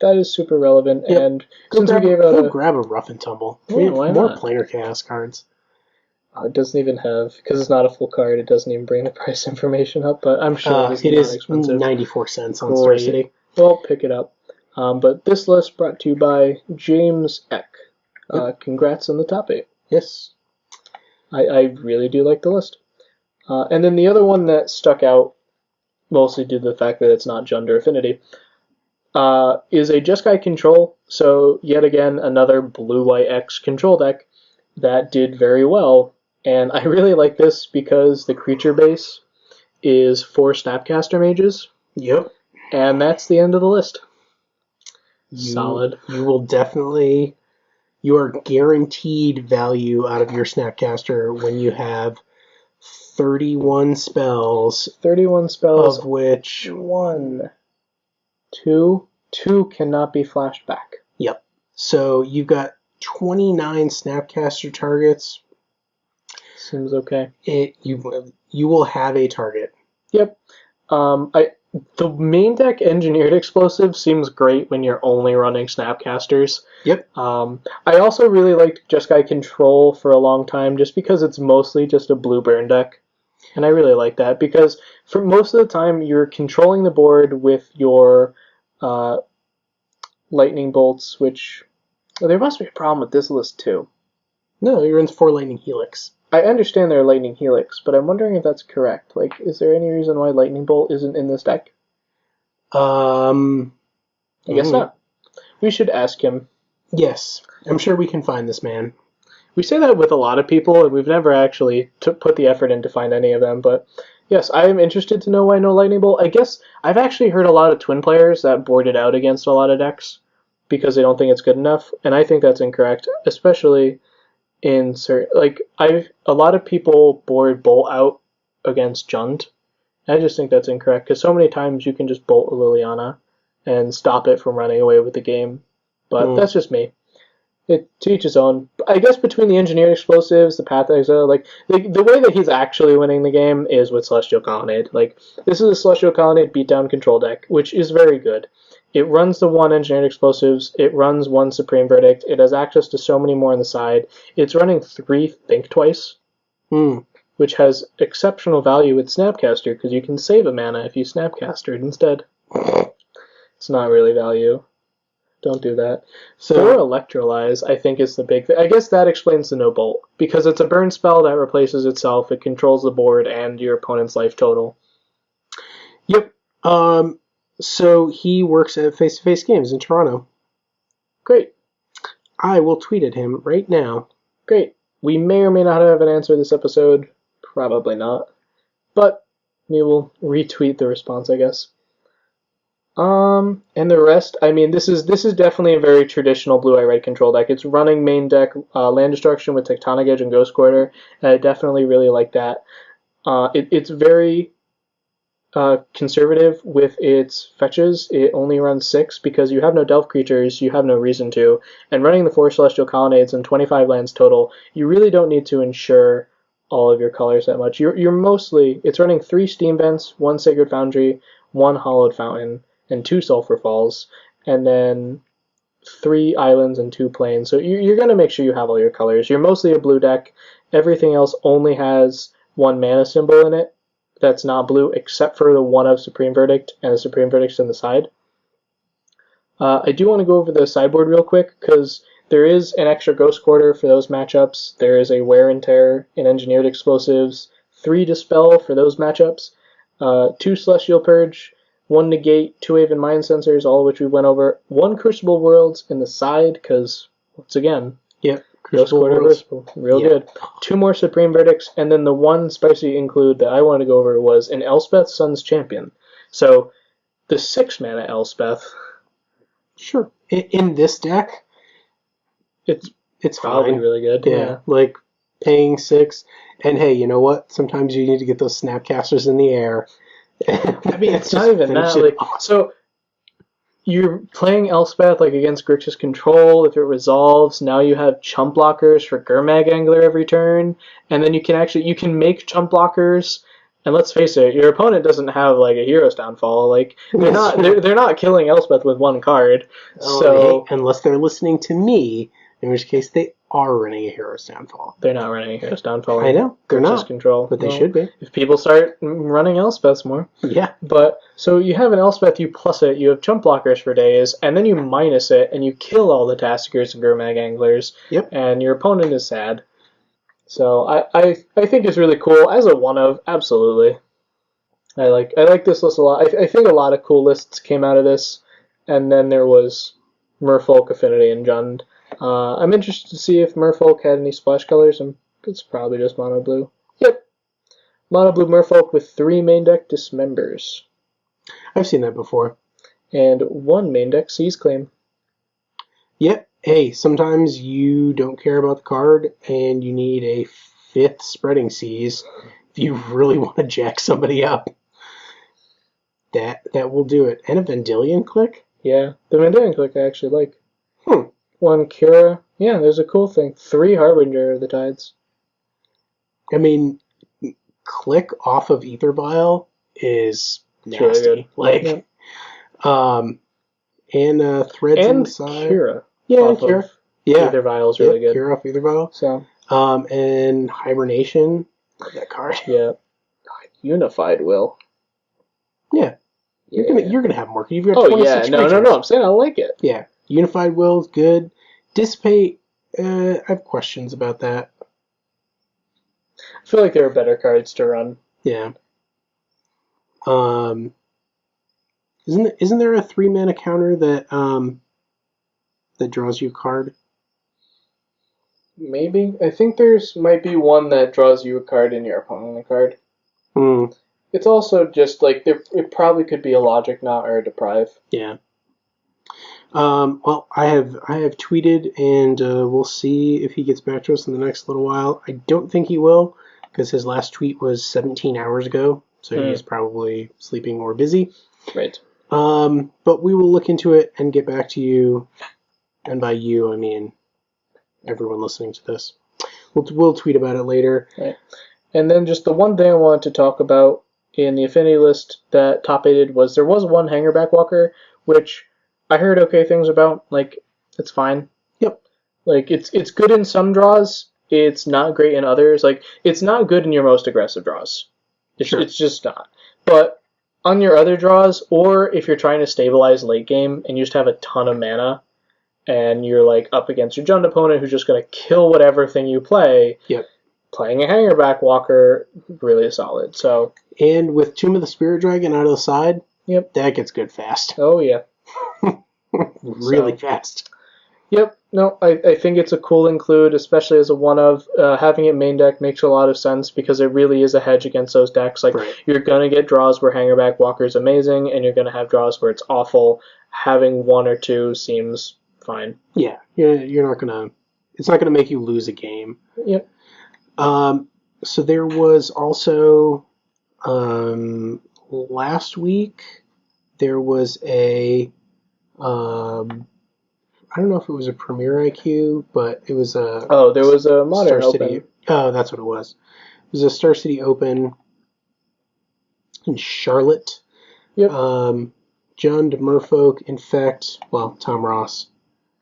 that is super relevant. Yep. And since we gave out go grab a Rough and Tumble. We have why more not? planar chaos cards. It doesn't even have, because it's not a full card, it doesn't even bring the price information up, but I'm sure it is expensive. 94 cents on Great. Star City. Well, pick it up. But this list brought to you by James Eck. Congrats on the top 8. Yes. I really do like the list. And then the other one that stuck out, mostly due to the fact that it's not Gender Affinity, is a Jeskai Control. So, yet again, another Blue-White X control deck that did very well. And I really like this because the creature base is 4 Snapcaster Mages. Yep. And that's the end of the list. Solid. You will definitely... You are guaranteed value out of your Snapcaster when you have 31 spells. 31 spells. Of which... 2 cannot be flashed back. Yep. So you've got 29 Snapcaster targets. Seems okay. You will have a target. Yep. The main deck Engineered Explosive seems great when you're only running Snapcasters. Yep. I also really liked Jeskai Control for a long time just because it's mostly just a blue burn deck. And I really like that because for most of the time you're controlling the board with your lightning bolts, which... Well, there must be a problem with this list too. No, you're in 4 Lightning Helix. I understand they're Lightning Helix, but I'm wondering if that's correct. Like, is there any reason why Lightning Bolt isn't in this deck? I guess not. We should ask him. Yes, I'm sure we can find this man. We say that with a lot of people, and we've never actually put the effort in to find any of them, but yes, I am interested to know why no Lightning Bolt. I guess I've actually heard a lot of Twin players that boarded out against a lot of decks because they don't think it's good enough, and I think that's incorrect, especially... in certain, like a lot of people board Bolt out against Jund. I just think that's incorrect because so many times you can just bolt a Liliana and stop it from running away with the game. But that's just me. To each his own. I guess between the Engineered Explosives, the Path Exile, like the way that he's actually winning the game is with Celestial Colonnade. Like this is a Celestial Colonnade beatdown control deck, which is very good. It runs the 1 Engineered Explosives, it runs 1 Supreme Verdict, it has access to so many more on the side. It's running 3 Think Twice, which has exceptional value with Snapcaster, because you can save a mana if you Snapcaster it instead. It's not really value. Don't do that. So Electrolyze, I think, is the big thing. I guess that explains the no Bolt, because it's a burn spell that replaces itself, it controls the board and your opponent's life total. Yep. So he works at Face-to-Face Games in Toronto. Great. I will tweet at him right now. Great. We may or may not have an answer this episode. Probably not. But we will retweet the response, I guess. And the rest, I mean, this is definitely a very traditional blue-eye-red control deck. It's running main deck Land Destruction with Tectonic Edge and Ghost Quarter, and I definitely really like that. It's very... conservative with its fetches. It only runs 6 because you have no Delph creatures, you have no reason to, and running the 4 Celestial Colonnades and 25 lands total, you really don't need to ensure all of your colors that much. You're mostly, it's running 3 Steam Vents, 1 Sacred Foundry, 1 Hollowed Fountain, and 2 Sulphur Falls, and then 3 islands and 2 plains. So you're going to make sure you have all your colors. You're mostly a blue deck. Everything else only has 1 mana symbol in it that's not blue, except for the 1 of Supreme Verdict, and the Supreme Verdict's on the side. I do want to go over the sideboard real quick, because there is an extra Ghost Quarter for those matchups. There is a Wear and Tear in Engineered Explosives, 3 Dispel for those matchups, 2 Celestial Purge, 1 Negate, 2 Aven Mind Sensors, all of which we went over, 1 Crucible Worlds in the side, because, once again, Ghost Quarter Crucible, real good. 2 more Supreme Verdicts, and then the one spicy include that I wanted to go over was an Elspeth Sun's Champion. So, the 6 mana Elspeth. Sure. In this deck, it's probably fine. Really good. Yeah, like paying 6, and hey, you know what? Sometimes you need to get those Snapcasters in the air. I mean, it's not even that. Like, so, you're playing Elspeth like against Grixis Control. If it resolves, now you have chump blockers for Gurmag Angler every turn, and then you can make chump blockers. And let's face it, your opponent doesn't have like a Hero's Downfall. Like they're not killing Elspeth with one card. So unless they're listening to me, in which case they are running a Hero's Downfall. They're not running a Hero's Downfall. I know they're not Control, but they should be. If people start running Elspeths more, yeah. But so you have an Elspeth, you plus it, you have chump blockers for days, and then you minus it, and you kill all the Tassikers and Gurmag Anglers. Yep. And your opponent is sad. So I think it's really cool as a one of. Absolutely, I like this list a lot. I think a lot of cool lists came out of this, and then there was Merfolk, Affinity, and Jund. I'm interested to see if Merfolk had any splash colors, and it's probably just mono blue. Yep, mono blue Merfolk with 3 main deck Dismembers. I've seen that before. And 1 main deck Seize Claim. Yep. Hey, sometimes you don't care about the card and you need a 5th Spreading Seize if you really want to jack somebody up. That will do it. And a Vendilion Click? Yeah, the Vendilion Click I actually like. 1 Kira. Yeah, there's a cool thing. 3 Harbinger of the Tides. I mean, Click off of Ether Vial is nasty. Really good. Like, yeah. And Threads and inside. Kira. Yeah, Kira. Yeah. Ether Vial is really good. Kira off Ether Vial. So. And Hibernation. Love that card. Yeah. Unified Will. Yeah. Yeah. You're gonna have more. You've got 26 No. I'm saying I like it. Yeah. Unified Will is good. Dissipate. I have questions about that. I feel like there are better cards to run. Yeah. Isn't there a 3-mana counter that draws you a card? Maybe. I think might be one that draws you a card and your opponent a card. It's also just like it probably could be a Logic Knot or a Deprive. Yeah. Well, I have tweeted, and we'll see if he gets back to us in the next little while. I don't think he will, because his last tweet was 17 hours ago, so he's probably sleeping or busy. Right. But we will look into it and get back to you, and by you, I mean everyone listening to this. We'll tweet about it later. Right. And then just the one thing I wanted to talk about in the Affinity list that top 8'd was there was 1 Hangerback Walker, which I heard okay things about. Like, it's fine. Yep. Like, it's good in some draws. It's not great in others. Like, it's not good in your most aggressive draws. It's just not. But on your other draws, or if you're trying to stabilize late game and you just have a ton of mana, and you're like up against your Jund opponent who's just going to kill whatever thing you play, playing a Hangerback Walker really is solid. So, and with Tomb of the Spirit Dragon out of the side, that gets good fast. Oh, yeah. Really fast. Yep. No, I think it's a cool include, especially as a one-of. Having it main deck makes a lot of sense because it really is a hedge against those decks. Like, you're going to get draws where Hangerback Walker is amazing, and you're going to have draws where it's awful. Having 1 or 2 seems fine. Yeah. You're not going to... It's not going to make you lose a game. Yep. So there was also... last week, there was a... I don't know if it was a Premier IQ, but it was a... Oh, there was a Modern Star Open. City. Oh, that's what it was. It was a Star City Open in Charlotte. Yep. Jund, Merfolk, Infect, well, Tom Ross,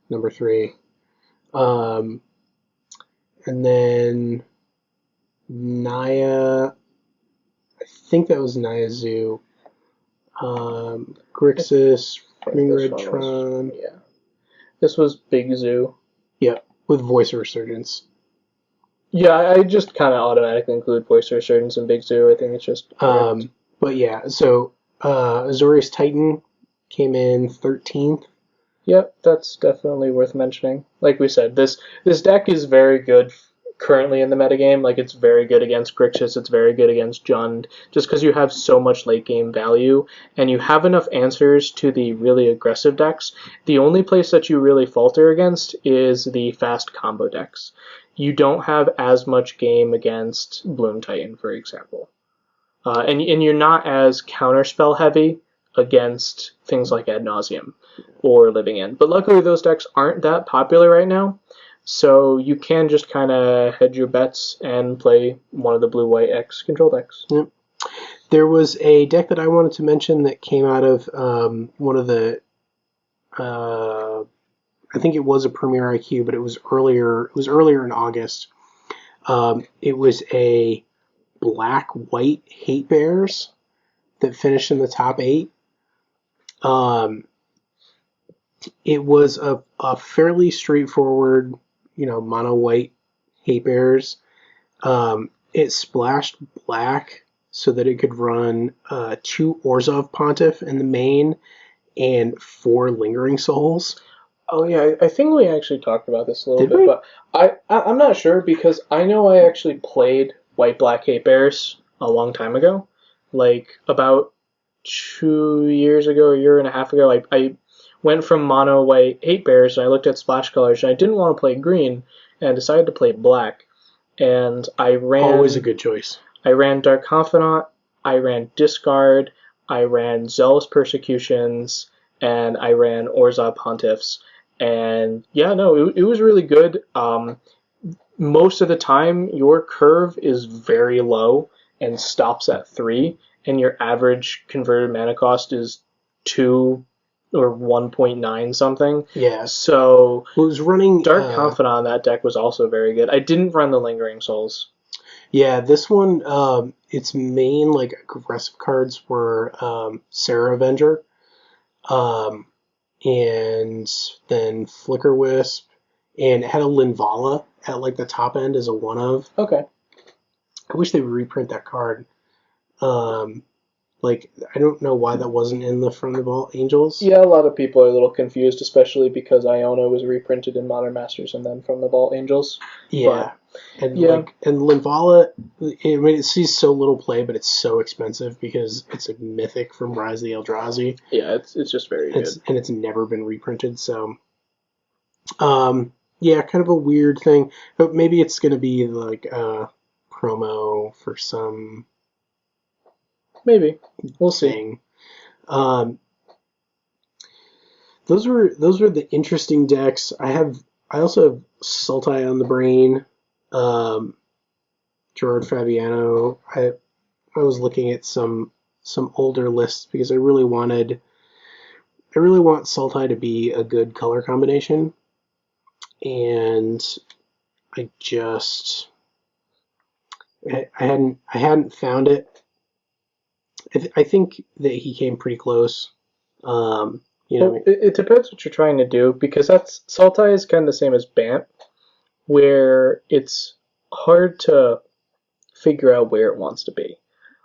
number 3. And then Naya, I think that was Naya Zoo. Grixis, Ring Redtron. Yeah. This was Big Zoo. Yeah, with Voice of Resurgence. Yeah, I just kind of automatically include Voice of Resurgence in Big Zoo. I think it's just... But yeah, so Azorius Titan came in 13th. Yep, that's definitely worth mentioning. Like we said, this deck is very good currently in the metagame. Like, it's very good against Grixis, it's very good against Jund, just because you have so much late game value, and you have enough answers to the really aggressive decks. The only place that you really falter against is the fast combo decks. You don't have as much game against Bloom Titan, for example. And you're not as counterspell heavy against things like Ad Nauseam or Living End. But luckily those decks aren't that popular right now, so you can just kind of hedge your bets and play one of the blue-white X control decks. Yep. There was a deck that I wanted to mention that came out of one of the, I think it was a Premier IQ, but it was earlier. It was earlier in August. It was a black-white Hate Bears that finished in the top 8. It was a fairly straightforward, mono white Hate Bears. It splashed black so that it could run 2 Orzhov Pontiff in the main and 4 Lingering Souls. Oh yeah, I think we actually talked about this a little Did bit, we? but I'm not sure because I know I actually played White Black Hate Bears a long time ago, like about 2 years ago, a year and a half ago. I went from mono white Hate Bears and I looked at splash colors and I didn't want to play green and I decided to play black, and I ran Always a good choice. I ran Dark Confidant, I ran Discard, I ran Zealous Persecutions, and I ran Orzhov Pontiffs. And yeah, no, it was really good. Most of the time, your curve is very low and stops at 3, and your average converted mana cost is 2 or 1.9 something. Yeah. So Well, it was running Dark Confidant on that deck was also very good. I didn't run the Lingering Souls. Yeah, this one, its main aggressive cards were Sarah Avenger, and then Flicker Wisp, and it had a Linvala at the top end as a one of. Okay. I wish they would reprint that card. I don't know why that wasn't in the From the Vault Angels. Yeah, a lot of people are a little confused, especially because Iona was reprinted in Modern Masters and then From the Vault Angels. Yeah. And Linvala, it sees so little play, but it's so expensive because it's a mythic from Rise of the Eldrazi. Yeah, it's just very good. And it's never been reprinted, so yeah, kind of a weird thing. But maybe it's gonna be a promo for some maybe. We'll see. thing. Those were the interesting decks. I also have Sultai on the brain. Gerard Fabiano. I was looking at some older lists because I really want Sultai to be a good color combination, and I hadn't found it. I think that he came pretty close. Well, it depends what you're trying to do, because Sultai is kind of the same as Bant, where it's hard to figure out where it wants to be.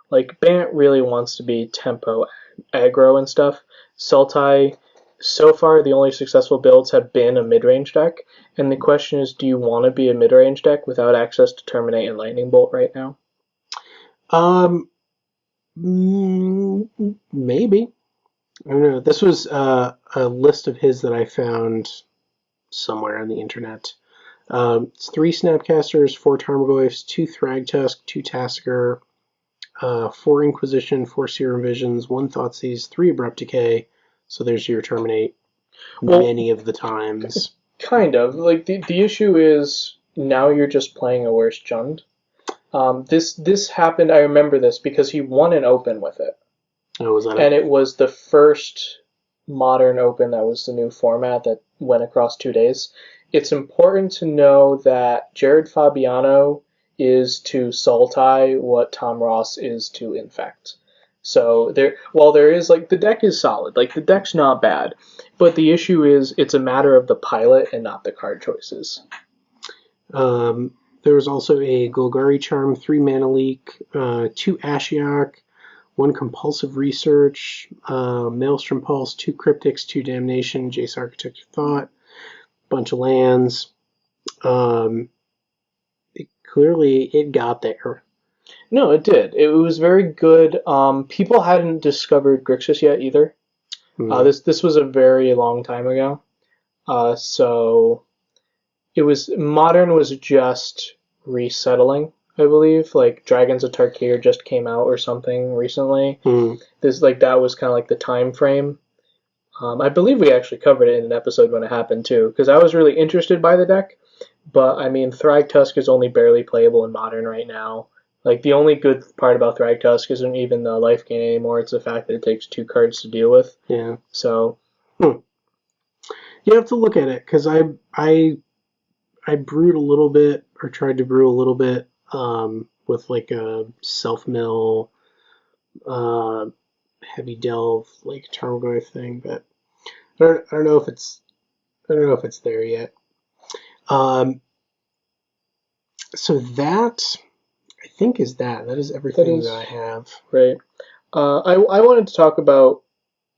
Like, Bant really wants to be tempo, aggro, and stuff. Sultai, so far, the only successful builds have been a mid-range deck, and the question is, do you want to be a mid-range deck without access to Terminate and Lightning Bolt right now? Maybe. I don't know. This was a list of his that I found somewhere on the internet. It's 3 Snapcasters, 4 Tarmogoyfs, 2 Thragtusk, 2 Tasker, 4 Inquisition, 4 Serum Visions, 1 Thoughtseize, 3 Abrupt Decay. So there's your Terminate many of the times. Kind of. The issue is now you're just playing a worse Jund. This happened, I remember this, because he won an Open with it. Oh, was that and it was the first Modern Open that was the new format that went across 2 days. It's important to know that Jared Fabiano is to Sultai what Tom Ross is to Infect. So while there is the deck is solid, the deck's not bad, but the issue is it's a matter of the pilot and not the card choices. There was also a Golgari Charm, 3 Mana Leak, 2 Ashiok, 1 Compulsive Research, Maelstrom Pulse, 2 Cryptics, 2 Damnation, Jace Architect of Thought, bunch of lands. Clearly, it got there. No, it did. It was very good. People hadn't discovered Grixis yet either. This was a very long time ago. So it was Modern was just resettling I believe. Like Dragons of Tarkir just came out or something recently. Hmm. That was kind of like the time frame. I believe we actually covered it in an episode when it happened too, because I was really interested by the deck. But I mean, Thragtusk is only barely playable in Modern right now. Like the only good part about Thragtusk isn't even the life gain anymore; it's the fact that it takes 2 cards to deal with. Yeah. So You have to look at it because I brewed a little bit or tried to brew a little bit with like a self mill heavy delve like Tarmogoyf thing, but I don't know if it's there yet. So that I think that is everything that I have. Right. I wanted to talk about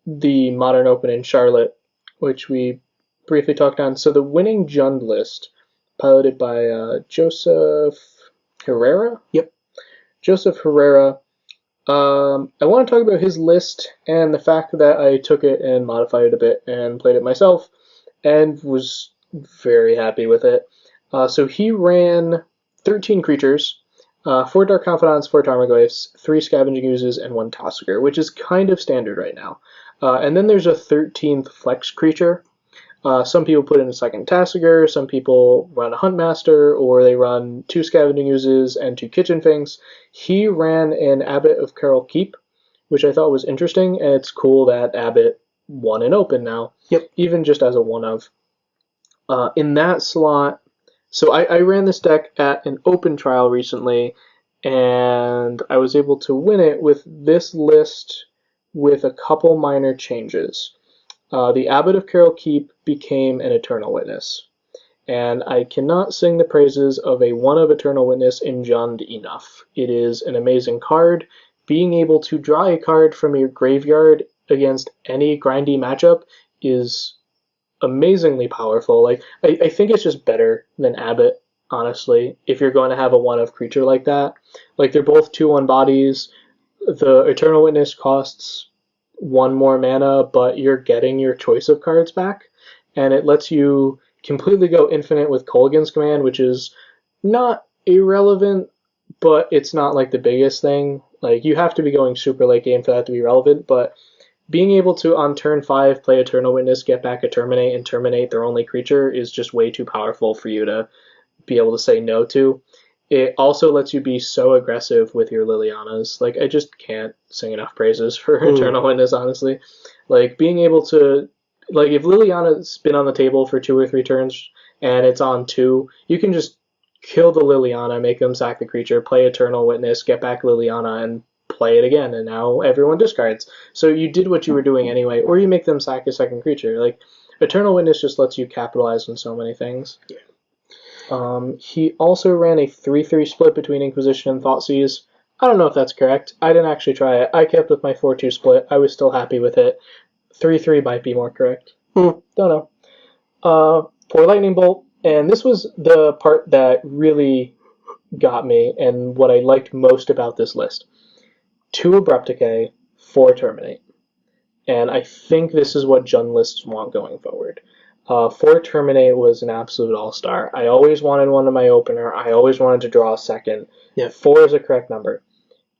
the Modern Open in Charlotte, which we briefly talked on. So the winning Jund list, piloted by Joseph Herrera. Yep. Joseph Herrera. I want to talk about his list and the fact that I took it and modified it a bit and played it myself and was very happy with it. So he ran 13 creatures, 4 Dark Confidants, 4 Tarmogoyfs, 3 Scavenging Oozes, and 1 Tossiger, which is kind of standard right now. And then there's a 13th Flex creature. Some people put in a second Tassiger, some people run a Huntmaster, or they run 2 Scavenging Oozes and 2 Kitchen Finks. He ran an Abbot of Carol Keep, which I thought was interesting, and it's cool that Abbot won an Open now. Yep. Even just as a one-of. In that slot, so I ran this deck at an Open trial recently, and I was able to win it with this list with a couple minor changes. The Abbot of Carol Keep became an Eternal Witness, and I cannot sing the praises of a 1 of Eternal Witness in Jund enough. It is an amazing card. Being able to draw a card from your graveyard against any grindy matchup is amazingly powerful. Like I think it's just better than Abbot, honestly, if you're going to have a 1 of creature like that. Like they're both 2/1 bodies. The Eternal Witness costs 1 more mana, but you're getting your choice of cards back, and it lets you completely go infinite with Kolaghan's Command, which is not irrelevant, but it's not like the biggest thing. Like you have to be going super late game for that to be relevant, but being able to on turn 5 play Eternal Witness, get back a Terminate, and terminate their only creature is just way too powerful for you to be able to say no to. It also lets you be so aggressive with your Lilianas. Like, I just can't sing enough praises for Eternal Witness, honestly. Like, being able to... Like, if Liliana's been on the table for 2 or 3 turns, and it's on 2, you can just kill the Liliana, make them sack the creature, play Eternal Witness, get back Liliana, and play it again, and now everyone discards. So you did what you were doing anyway, or you make them sack a second creature. Like, Eternal Witness just lets you capitalize on so many things. Yeah. He also ran a 3-3 split between Inquisition and Thoughtseize. I don't know if that's correct. I didn't actually try it. I kept with my 4-2 split. I was still happy with it. 3-3 might be more correct. Don't know. For Lightning Bolt, and this was the part that really got me and what I liked most about this list. 2 Abrupt Decay, 4 Terminate. And I think this is what Jund lists want going forward. 4 Terminate was an absolute all-star. I always wanted one in my opener. I always wanted to draw a second. Yeah. 4 is a correct number.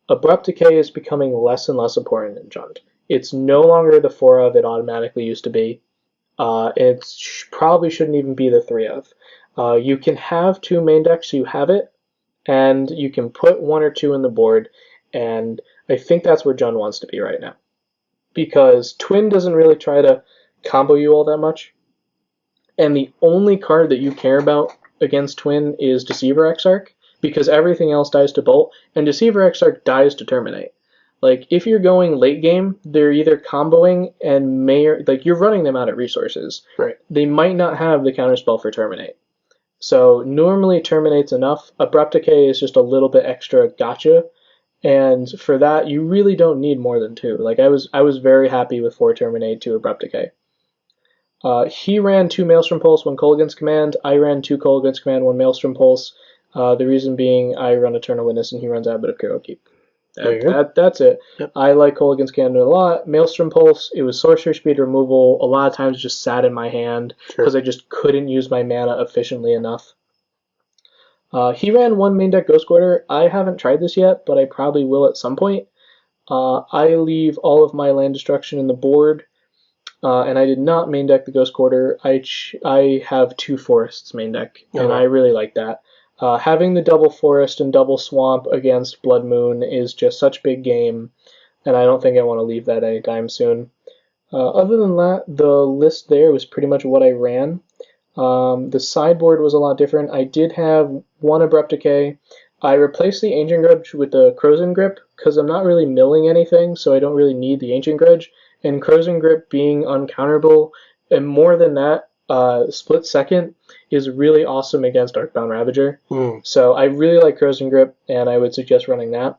Abrupt Decay is becoming less and less important in Jund. It's no longer the 4 of it automatically used to be. It probably shouldn't even be the 3 of. You can have 2 main decks, so you have it, and you can put 1 or 2 in the board, and I think that's where Jund wants to be right now. Because Twin doesn't really try to combo you all that much. And the only card that you care about against Twin is Deceiver Exarch, because everything else dies to Bolt, and Deceiver Exarch dies to Terminate. Like, if you're going late game, they're either comboing and you're running them out of resources. Right. They might not have the counterspell for Terminate. So normally Terminate's enough. Abrupt Decay is just a little bit extra gotcha. And for that, you really don't need more than 2. Like, I was very happy with 4 Terminate, 2 Abrupt Decay. He ran 2 Maelstrom Pulse, 1 Kolaghan's Command. I ran 2 Kolaghan's Command, 1 Maelstrom Pulse. The reason being I run Eternal Witness and he runs Abbot of Carol Keep. That's it. Yep. I like Kolaghan's Command a lot. Maelstrom Pulse, it was sorcery speed removal. A lot of times just sat in my hand because I just couldn't use my mana efficiently enough. He ran one main deck Ghost Quarter. I haven't tried this yet, but I probably will at some point. I leave all of my land destruction in the board, and I did not main deck the Ghost Quarter. I have 2 forests main deck, and I really like that. Having the double forest and double swamp against Blood Moon is just such big game, and I don't think I want to leave that anytime soon. Other than that, the list there was pretty much what I ran. The sideboard was a lot different. I did have 1 Abrupt Decay. I replaced the Ancient Grudge with the Crozen Grip because I'm not really milling anything, so I don't really need the Ancient Grudge. And Crozen Grip being uncounterable, and more than that, Split Second is really awesome against Darkbound Ravager. So I really like Crozen Grip, and I would suggest running that.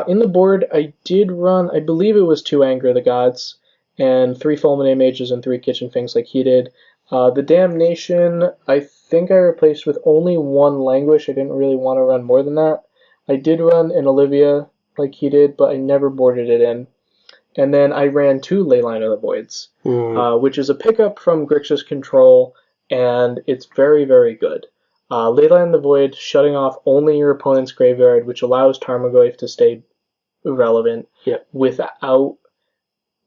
In the board, I did run, I believe it was 2 Anger of the Gods, and 3 Fulminate Mages and 3 Kitchen Finks like he did. The Damnation, I think I replaced with only 1 Languish. I didn't really want to run more than that. I did run an Olivia like he did, but I never boarded it in. And then I ran 2 Leyline of the Voids, which is a pickup from Grixis Control, and it's very, very good. Leyline of the Void, shutting off only your opponent's graveyard, which allows Tarmogoyf to stay relevant without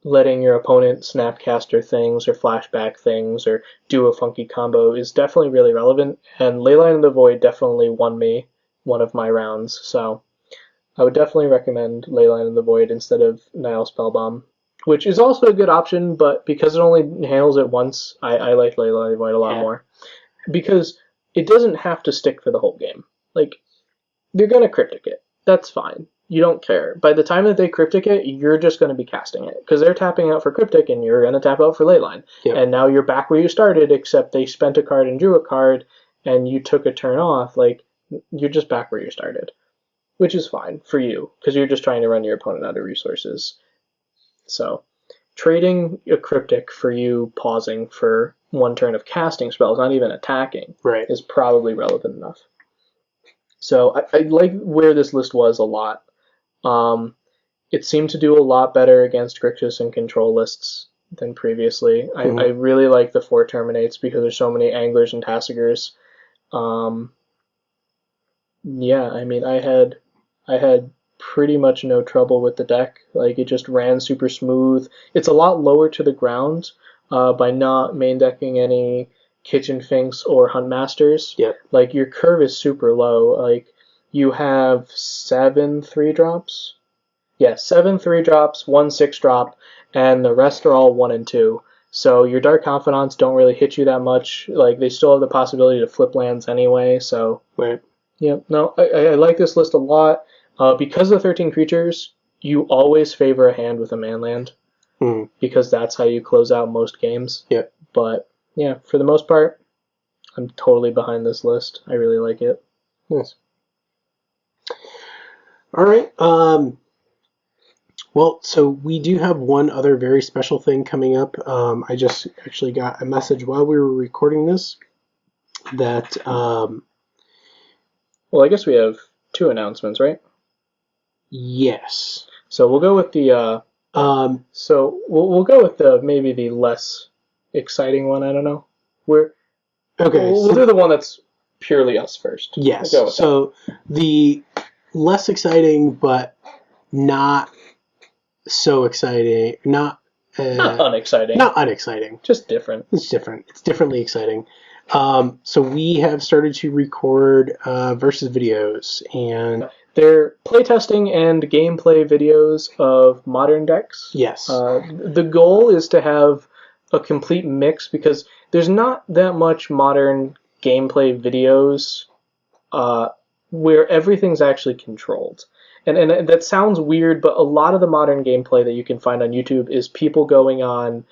letting your opponent snapcaster things or flashback things or do a funky combo, is definitely really relevant. And Leyline of the Void definitely won me one of my rounds, so I would definitely recommend Leyline of the Void instead of Nile Spellbomb, which is also a good option, but because it only handles it once, I like Leyline of the Void a lot more. Because it doesn't have to stick for the whole game. Like, they're going to Cryptic it. That's fine. You don't care. By the time that they Cryptic it, you're just going to be casting it. Because they're tapping out for Cryptic, and you're going to tap out for Leyline. And now you're back where you started, except they spent a card and drew a card, and you took a turn off. Like, you're just back where you started. Which is fine for you, because you're just trying to run your opponent out of resources. So, trading a Cryptic for you pausing for 1 turn of casting spells, not even attacking, is probably relevant enough. So I like where this list was a lot. It seemed to do a lot better against Grixis and Control lists than previously. I really like the 4 Terminates because there's so many Anglers and Tassigers. Yeah, I mean, I had pretty much no trouble with the deck. Like, it just ran super smooth. It's a lot lower to the ground by not main decking any Kitchen Finks or Huntmasters. Like, your curve is super low. Like, you have 7 3-drops. Yeah, 7 3-drops, 1 6-drop, and the rest are all 1 and 2. So your Dark Confidants don't really hit you that much. Like, they still have the possibility to flip lands anyway, so... Yeah, no, I like this list a lot. Because of the 13 creatures, you always favor a hand with a manland. Because that's how you close out most games. But, yeah, for the most part, I'm totally behind this list. I really like it. Nice. All right. Well, so we do have one other very special thing coming up. I just actually got a message while we were recording this that... Well, I guess we have 2 announcements, right? Yes. So we'll go with the so we'll go with the maybe the less exciting one. I don't know. We'll do the one that's purely us first. Yes. So the less exciting, but not so exciting. Not unexciting. Not unexciting. Just different. It's different. It's differently exciting. So we have started to record versus videos, and they're playtesting and gameplay videos of modern decks. Yes. The goal is to have a complete mix because there's not that much modern gameplay videos where everything's actually controlled. And that sounds weird, but a lot of the modern gameplay that you can find on YouTube is people going on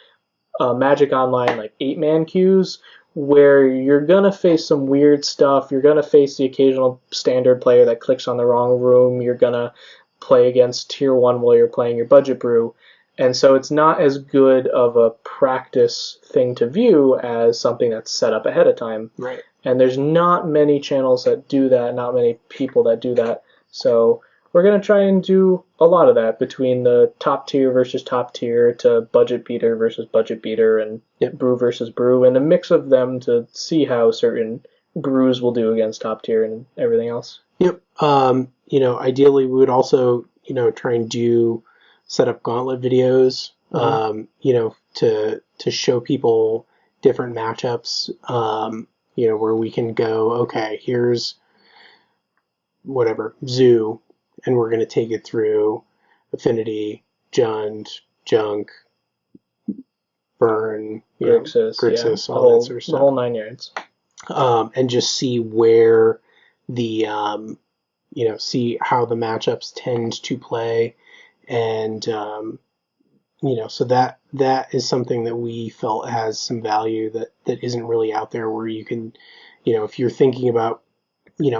Magic Online like 8-man queues, where you're going to face some weird stuff. You're going to face the occasional standard player that clicks on the wrong room. You're going to play against Tier 1 while you're playing your budget brew. And so it's not as good of a practice thing to view as something that's set up ahead of time. Right. And there's not many channels that do that, not many people that do that. So we're going to try and do a lot of that between the top tier versus top tier to budget beater versus budget beater and brew versus brew, and a mix of them to see how certain brews will do against top tier and everything else. Yep. Ideally we would also, try and set up gauntlet videos, to show people different matchups, where we can go, okay, here's whatever, Zoo, and we're going to take it through Affinity, Jund, Junk, Burn, Grixis, all that sort of stuff. The whole 9 yards. And just see where the, see how the matchups tend to play. And, so that is something that we felt has some value that isn't really out there, where you can, if you're thinking about,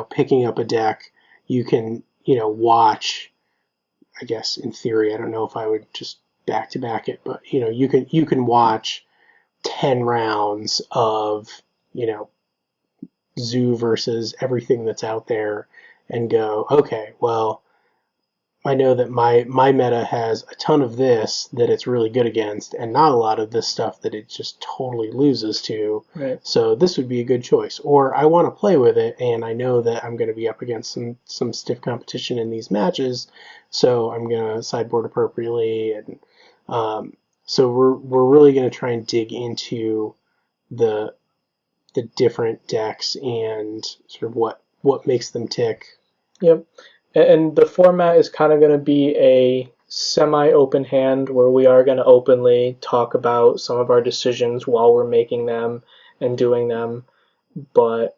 picking up a deck, you can, watch, I guess in theory, I don't know if I would just back-to-back it, but, you can watch 10 rounds of, Zoo versus everything that's out there and go, okay, well, I know that my meta has a ton of this that it's really good against, and not a lot of this stuff that it just totally loses to. Right. So this would be a good choice. Or I want to play with it, and I know that I'm going to be up against some stiff competition in these matches, so I'm going to sideboard appropriately. And so we're really going to try and dig into the different decks and sort of what makes them tick. Yep. And the format is kind of going to be a semi-open hand, where we are going to openly talk about some of our decisions while we're making them and doing them. But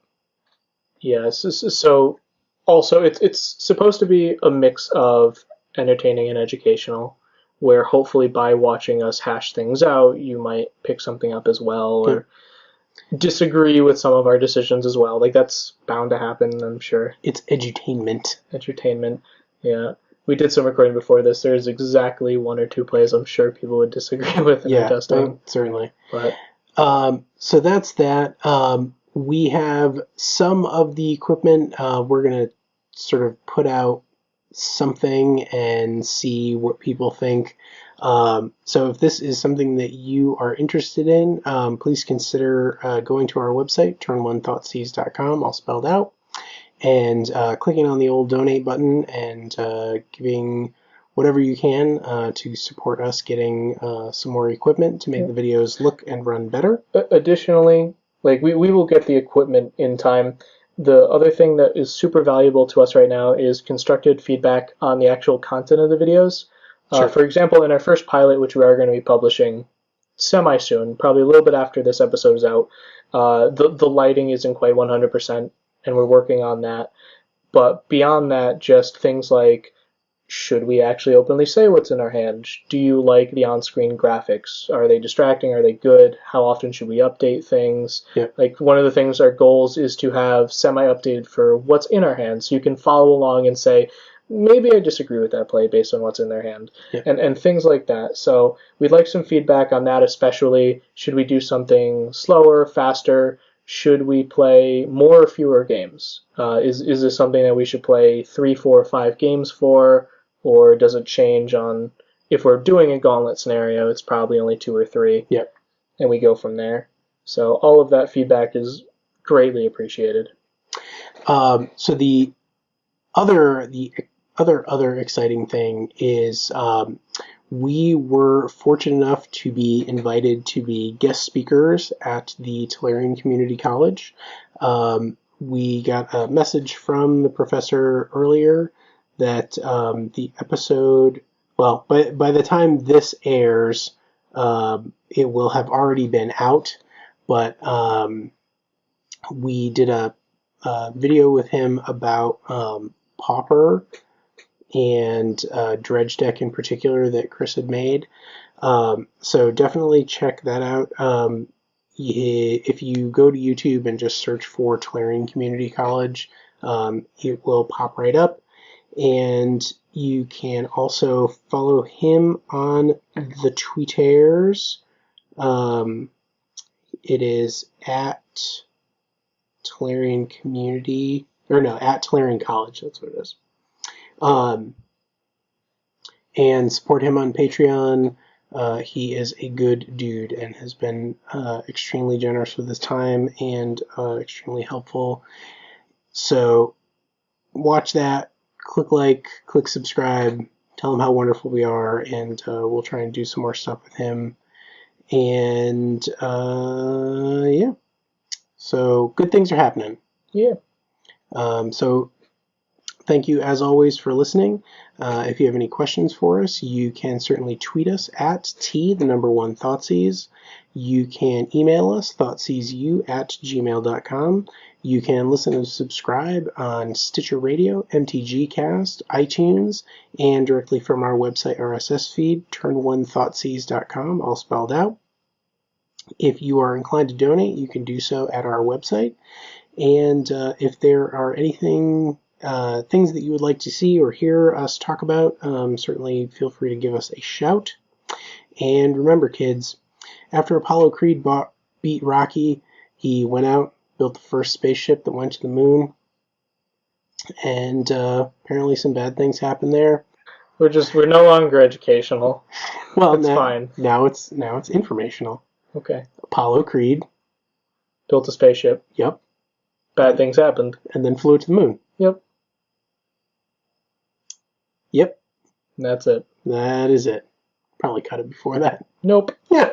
yeah, so also it's supposed to be a mix of entertaining and educational, where hopefully by watching us hash things out, you might pick something up as well, or disagree with some of our decisions as well. Like, that's bound to happen, I'm sure. It's edutainment. Entertainment, yeah. We did some recording before this. There's exactly 1 or 2 plays I'm sure people would disagree with in our testing. Certainly. But so that's that. We have some of the equipment. We're going to sort of put out something and see what people think. So if this is something that you are interested in, please consider going to our website, TurnOneThoughtseize.com, all spelled out, and clicking on the old donate button and giving whatever you can to support us getting some more equipment to make the videos look and run better. Additionally, like we will get the equipment in time. The other thing that is super valuable to us right now is constructed feedback on the actual content of the videos. Sure. For example, in our first pilot, which we are going to be publishing semi-soon, probably a little bit after this episode is out, the lighting isn't quite 100%, and we're working on that. But beyond that, just things like, should we actually openly say what's in our hand? Do you like the on-screen graphics? Are they distracting? Are they good? How often should we update things? Yeah. Like, one of the things, our goals is to have semi-updated for what's in our hand, so you can follow along and say, maybe I disagree with that play based on what's in their hand, and things like that. So we'd like some feedback on that, especially. Should we do something slower, faster? Should we play more or fewer games? Is this something that we should play 3, 4, 5 games for, or does it change on, if we're doing a gauntlet scenario, it's probably only 2 or 3, and we go from there. So all of that feedback is greatly appreciated. So the other exciting thing is we were fortunate enough to be invited to be guest speakers at the Tolarian Community College. We got a message from the professor earlier that the episode, well, by the time this airs, it will have already been out, but we did a video with him about Pauper and Dredge Deck in particular that Chris had made. So definitely check that out. If you go to YouTube and just search for Tolarian Community College, it will pop right up. And you can also follow him on the Twitters. It is at Tolarian Community, or no, at Tolarian College, that's what it is. And support him on Patreon. He is a good dude and has been extremely generous with his time and extremely helpful. So watch that, click like, click subscribe, tell him how wonderful we are, and we'll try and do some more stuff with him. And yeah, so good things are happening. Yeah. So thank you as always for listening. If you have any questions for us, you can certainly tweet us at @1Thoughtseize. You can email us, thoughtseizeu@gmail.com. You can listen and subscribe on Stitcher Radio, MTG Cast, iTunes, and directly from our website RSS feed, TurnOneThoughtseize.com, all spelled out. If you are inclined to donate, you can do so at our website. And if there are things that you would like to see or hear us talk about, certainly feel free to give us a shout. And remember, kids, after Apollo Creed beat Rocky, he went out, built the first spaceship that went to the moon, and apparently some bad things happened there. We're no longer educational. Well, It's fine. Now it's informational. Okay. Apollo Creed Built a spaceship. Yep. Bad things happened. And then flew it to the moon. Yep. Yep. And that's it. That is it. Probably cut it before that. Nope. Yeah.